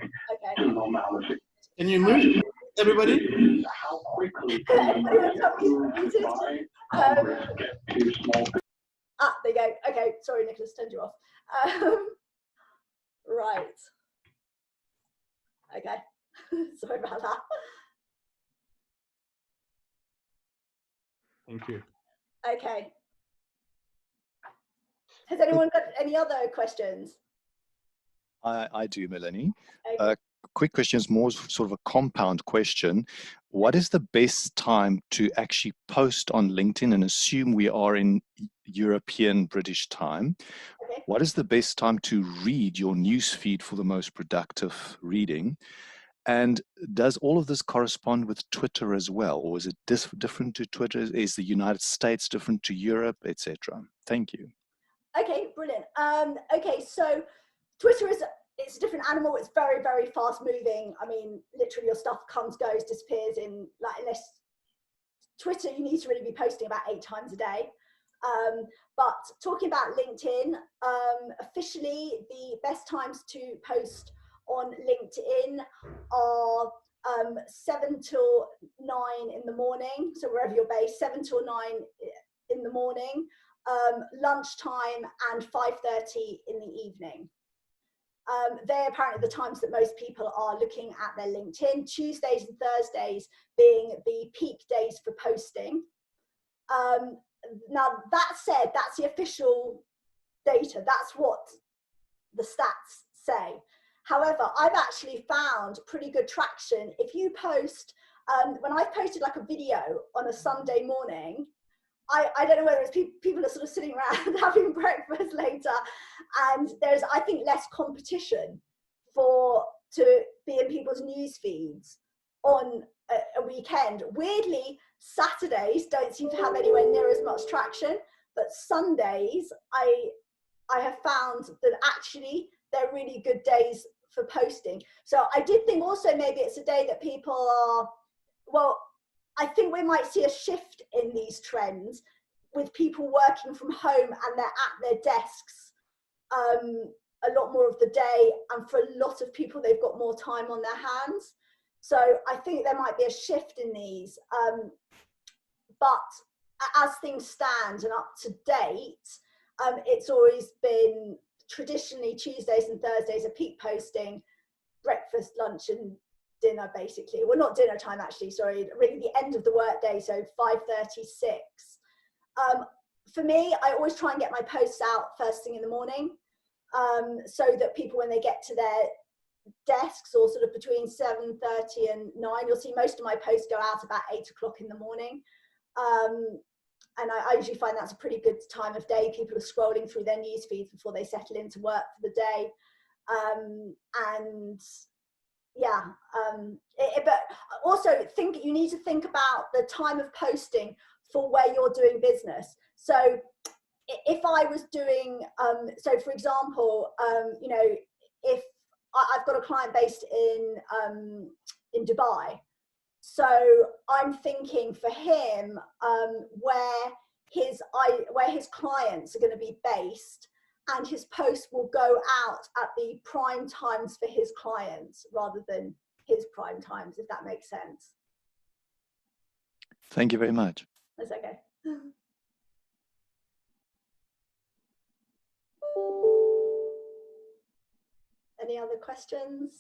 to normality. Can you move, everybody? How quickly can Congress get to small? Ah, there you go. Okay, sorry, Nicholas, turned you off. Right. Okay. Sorry about that. Thank you. Okay. Has anyone got any other questions? I do, Melanie. Quick question is more sort of a compound question. What is the best time to actually post on LinkedIn, and assume we are in European British time? Okay. What is the best time to read your news feed for the most productive reading? And does all of this correspond with Twitter as well, or is it different to Twitter? Is the United States different to Europe, etc.? Thank you. Okay, brilliant. Okay, so Twitter it's a different animal. It's very, very fast moving. I mean, literally your stuff comes, goes, disappears in, like, unless Twitter, you need to really be posting about 8 times a day. But talking about LinkedIn, officially the best times to post on LinkedIn are 7 till 9 in the morning. So wherever you're based, 7 till 9 in the morning, lunchtime, and 5:30 in the evening. they're apparently the times that most people are looking at their LinkedIn. Tuesdays and Thursdays being the peak days for posting. Now, that said, that's the official data. That's what the stats say. However, I've actually found pretty good traction. If you post, when I've posted like a video on a Sunday morning, I don't know whether it's people are sort of sitting around having breakfast later, and there's, I think, less competition to be in people's news feeds on a weekend. Weirdly, Saturdays don't seem to have anywhere near as much traction, but Sundays, I have found that actually they're really good days for posting. So I did think also maybe it's a day that people are, well, I think we might see a shift in these trends with people working from home and they're at their desks a lot more of the day, and for a lot of people they've got more time on their hands. So I think there might be a shift in these, but as things stand and up to date, it's always been traditionally Tuesdays and Thursdays are peak posting, breakfast, lunch and dinner basically. Well, not dinner time actually, sorry, really the end of the work day, so 5:36. For me, I always try and get my posts out first thing in the morning, so that people, when they get to their desks, or sort of between 7:30 and 9, you'll see most of my posts go out about 8 o'clock in the morning. And I usually find that's a pretty good time of day. People are scrolling through their news feeds before they settle into work for the day. And yeah, but also you need to think about the time of posting for where you're doing business. So if I was doing, so for example, you know, if I've got a client based in Dubai, so I'm thinking for him where his clients are going to be based, and his post will go out at the prime times for his clients rather than his prime times, if that makes sense. Thank you very much. That's okay. Any other questions?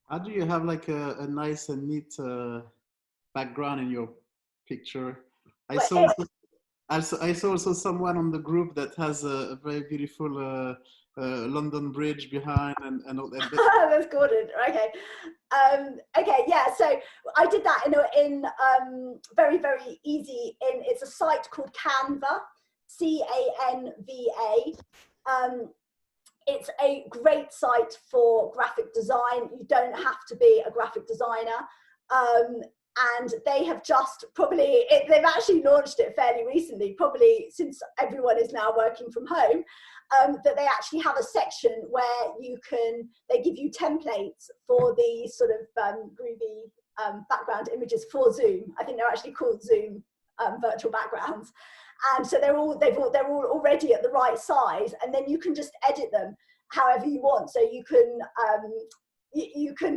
How do you have like a nice and neat background in your picture? I saw also someone on the group that has a very beautiful London Bridge behind and all that. That's Gordon. Okay. Okay. Yeah. So I did that in very, very easy. It's a site called Canva, C-A-N-V-A. It's a great site for graphic design. You don't have to be a graphic designer. And they have just they've actually launched it fairly recently, probably since everyone is now working from home, that they actually have a section where they give you templates for the sort of groovy background images for Zoom. I think they're actually called Zoom virtual backgrounds. And so they're all already at the right size, and then you can just edit them however you want. So you can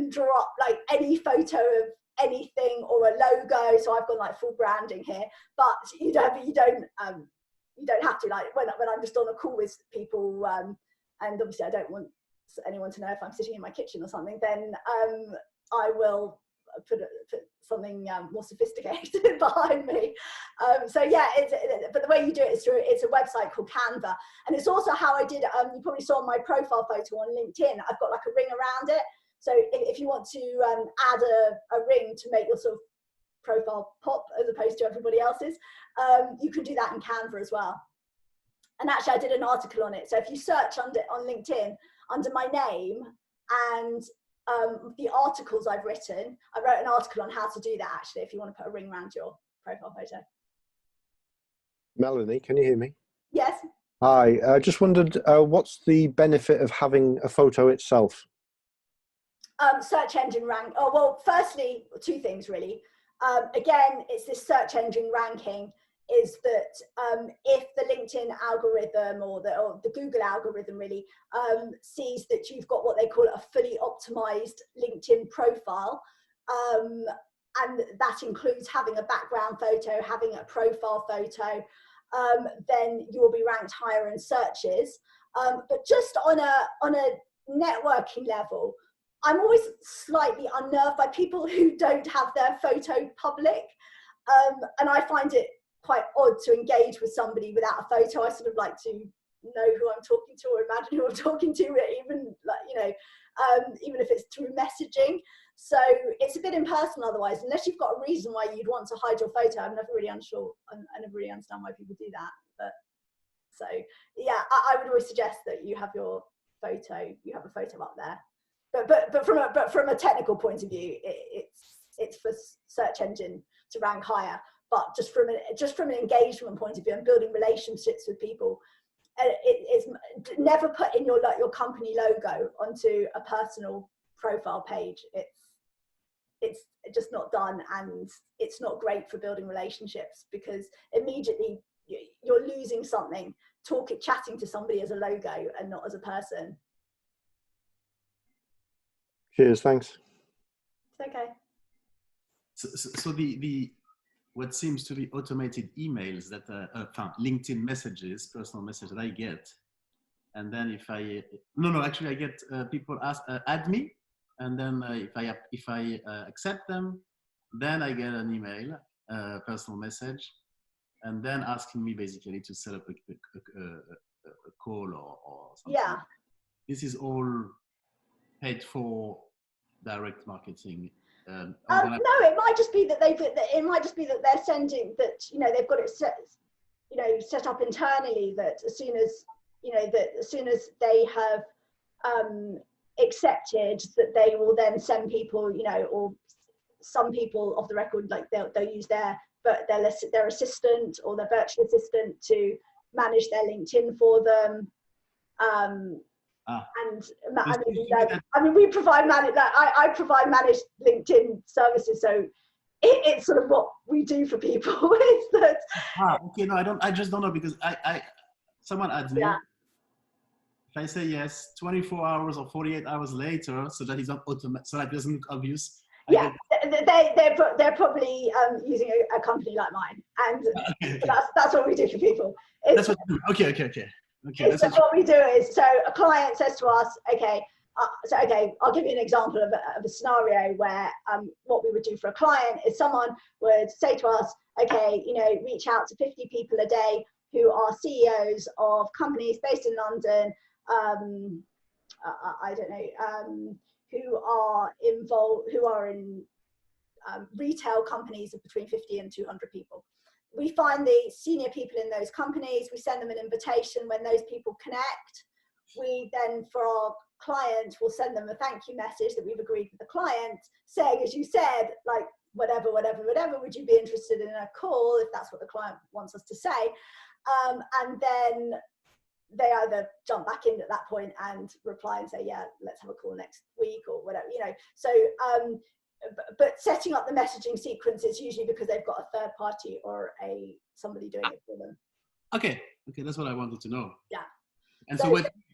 draw up like any photo of anything or a logo. So I've got like full branding here, but you don't have to, like when I'm just on a call with people, and obviously I don't want anyone to know if I'm sitting in my kitchen or something, then I will put something more sophisticated behind me. So yeah, but the way you do it is through, it's a website called Canva, and it's also how I did, you probably saw my profile photo on LinkedIn, I've got like a ring around it. So if you want to add a ring to make your sort of profile pop as opposed to everybody else's, you can do that in Canva as well. And actually I did an article on it. So if you search on LinkedIn under my name and the articles I've written, I wrote an article on how to do that actually, if you want to put a ring around your profile photo. Melanie, can you hear me? Yes. Hi, I just wondered what's the benefit of having a photo itself? Search engine rank. Oh, well, firstly, two things really. Again, it's this search engine ranking is that if the LinkedIn algorithm or the Google algorithm really sees that you've got what they call a fully optimized LinkedIn profile, and that includes having a background photo, having a profile photo, then you will be ranked higher in searches. But just on a networking level, I'm always slightly unnerved by people who don't have their photo public. And I find it quite odd to engage with somebody without a photo. I sort of like to know who I'm talking to or imagine who I'm talking to, even like, you know, even if it's through messaging. So it's a bit impersonal otherwise, unless you've got a reason why you'd want to hide your photo. I'm never really unsure. I never really understand why people do that. But so yeah, I would always suggest that you have your photo, you have a photo up there. But from a technical point of view, it's for search engine to rank higher. But just from an engagement point of view and building relationships with people, it's never put in your company logo onto a personal profile page. It's just not done, and it's not great for building relationships, because immediately you're losing something chatting to somebody as a logo and not as a person. Cheers, thanks. It's okay. So the what seems to be automated emails that LinkedIn messages, personal messages that I get, and then if I actually I get people add me, and then if I accept them, then I get an email, personal message, and then asking me basically to set up a call or something. Yeah. This is all paid for direct marketing. No, it might just be that they're sending that, you know, they've got it set up internally that as soon as they have accepted, that they will then send people, you know, or some people off the record, like they'll use their assistant or their virtual assistant to manage their LinkedIn for them. I mean, we provide I provide managed LinkedIn services, so it's sort of what we do for people. Is that? Okay, no, I just don't know, because someone adds me. Yeah. If I say yes, 24 hours or 48 hours later, so that it's not automatic, so that doesn't look obvious. Yeah, they're probably using a company like mine, and okay. that's what we do for people. That's what you do. Okay. What we do is, so a client says to us, okay, I'll give you an example of a scenario where what we would do for a client is someone would say to us, okay, you know, reach out to 50 people a day who are CEOs of companies based in London, I don't know, who are in retail companies of between 50 and 200 people. We find the senior people in those companies, we send them an invitation. When those people connect, we then, for our client, will send them a thank you message that we've agreed with the client, saying, as you said, like, whatever, would you be interested in a call, if that's what the client wants us to say? And then they either jump back in at that point and reply and say, yeah, let's have a call next week or whatever, you know. So, but setting up the messaging sequence is usually because they've got a third party or somebody doing it for them. Okay, that's what I wanted to know. Yeah. And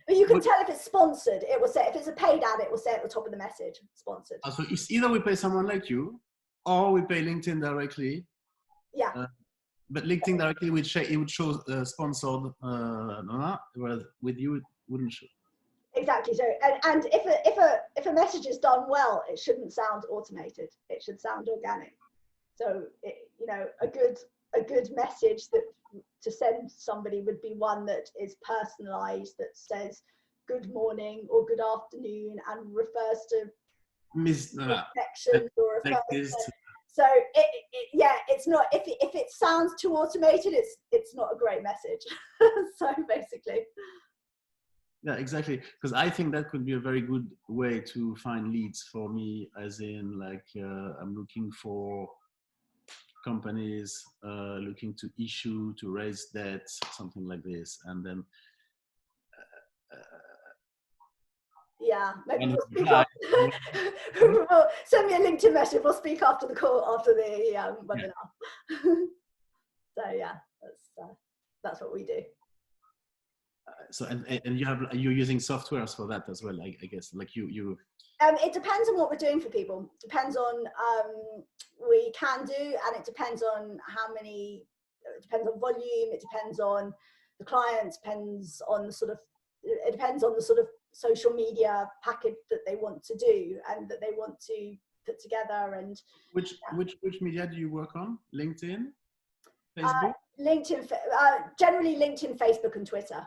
but you can tell if it's sponsored. It will say, if it's a paid ad, it will say at the top of the message, sponsored. So it's either we pay someone like you, or we pay LinkedIn directly. Yeah. But LinkedIn directly it would show sponsored, whereas with you it wouldn't show. Exactly. So, and if a message is done well, it shouldn't sound automated. It should sound organic. So, you know, a good message to send somebody would be one that is personalized, that says good morning or good afternoon and refers to sections or refers to. So it's not, if it sounds too automated, it's not a great message. So basically. Yeah, exactly. Because I think that could be a very good way to find leads for me, as in, like, I'm looking for companies looking to raise debt, something like this, and then yeah, maybe we'll speak we'll send me a LinkedIn message. We'll speak after the call, after the webinar. So yeah, that's what we do. So and you're using softwares for that as well, I guess. Like you. It depends on what we're doing for people. Depends on we can do, and it depends on how many. It depends on volume. It depends on the client. Depends on the sort of. it depends on the sort of social media package that they want to do and that they want to put together. And which media do you work on? LinkedIn, Facebook? LinkedIn, generally LinkedIn, Facebook, and Twitter.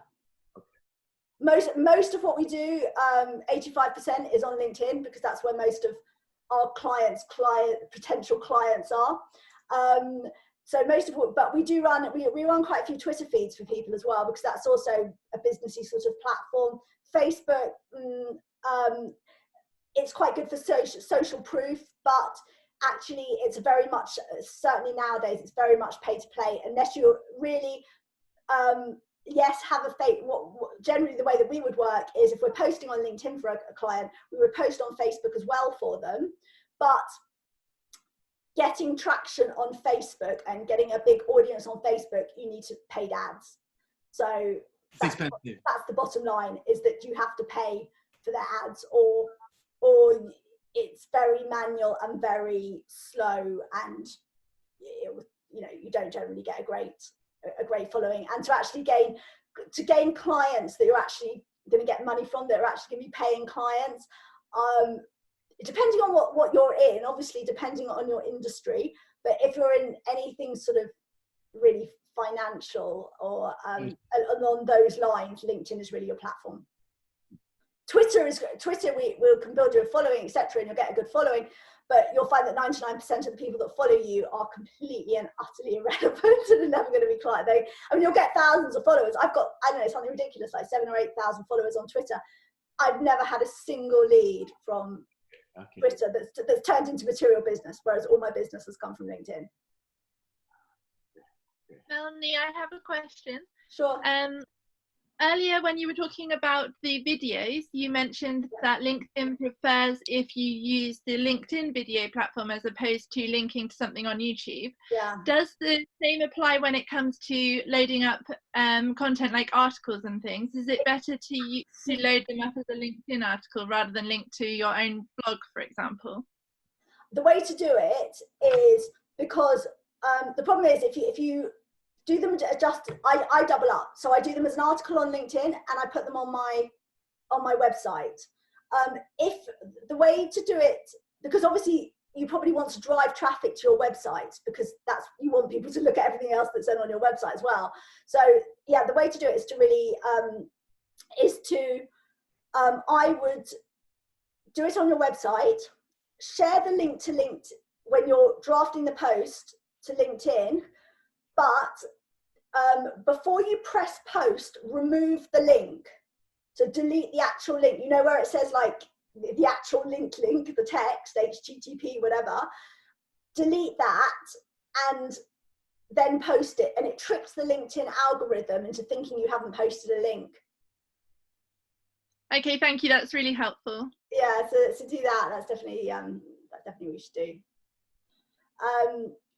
Most of what we do, 85% is on LinkedIn, because that's where most of our potential clients are. So most of what, but we do run, we run quite a few Twitter feeds for people as well, because that's also a businessy sort of platform. Facebook, it's quite good for social proof, but actually it's very much, certainly nowadays, it's very much pay to play, unless you're really, yes, have a fake. Generally the way that we would work is, if we're posting on LinkedIn for a client, we would post on Facebook as well for them. But getting traction on Facebook and getting a big audience on Facebook, you need to paid ads. So that's the bottom line, is that you have to pay for the ads, or it's very manual and very slow, and you don't generally get a great following. And to actually gain clients that you're actually going to get money from, that are actually going to be paying clients, depending on what you're in, obviously depending on your industry, but if you're in anything sort of really financial or along those lines, LinkedIn is really your platform. Twitter, we can build you a following, etc., and you'll get a good following, but you'll find that 99% of the people that follow you are completely and utterly irrelevant and are never going to be clients. You'll get thousands of followers. I've got, I don't know, something ridiculous, like 7,000 or 8,000 followers on Twitter. I've never had a single lead from Twitter that's turned into material business, whereas all my business has come from LinkedIn. Melanie, I have a question. Sure. Earlier when you were talking about the videos, you mentioned that LinkedIn prefers if you use the LinkedIn video platform as opposed to linking to something on YouTube. Yeah. Does the same apply when it comes to loading up content like articles and things? Is it better to load them up as a LinkedIn article rather than link to your own blog, for example? The way to do it is, because the problem is, if you do them I double up. So I do them as an article on LinkedIn and I put them on my website. If the way to do it, because obviously you probably want to drive traffic to your website, because you want people to look at everything else that's on your website as well. So yeah, the way to do it is to really I would do it on your website, share the link to LinkedIn when you're drafting the post to LinkedIn, but before you press post, remove the link. So delete the actual link. You know where it says like the actual link, the text, HTTP, whatever. Delete that and then post it. And it tricks the LinkedIn algorithm into thinking you haven't posted a link. Okay, thank you. That's really helpful. Yeah, so do that. That's definitely what we should do.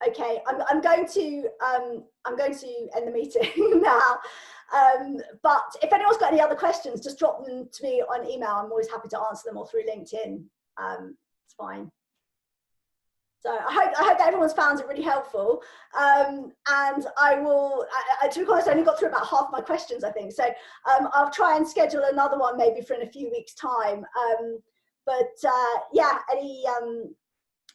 Okay, I'm going to end the meeting now. But if anyone's got any other questions, just drop them to me on email. I'm always happy to answer them, or through LinkedIn. It's fine. So I hope that everyone's found it really helpful. And I will, to be honest, I only got through about half my questions, I think. So I'll try and schedule another one maybe for in a few weeks' time. Yeah,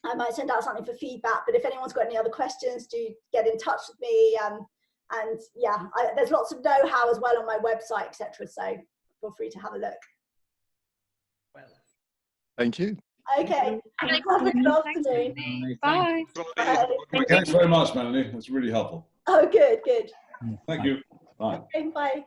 I might send out something for feedback, but if anyone's got any other questions, do get in touch with me. And yeah, there's lots of know-how as well on my website, etc. So feel free to have a look. Thank you. Okay. Have a good afternoon. Bye. Bye. Thanks very much, Melanie. That's really helpful. Oh, good. Thank you. Bye. Okay, bye.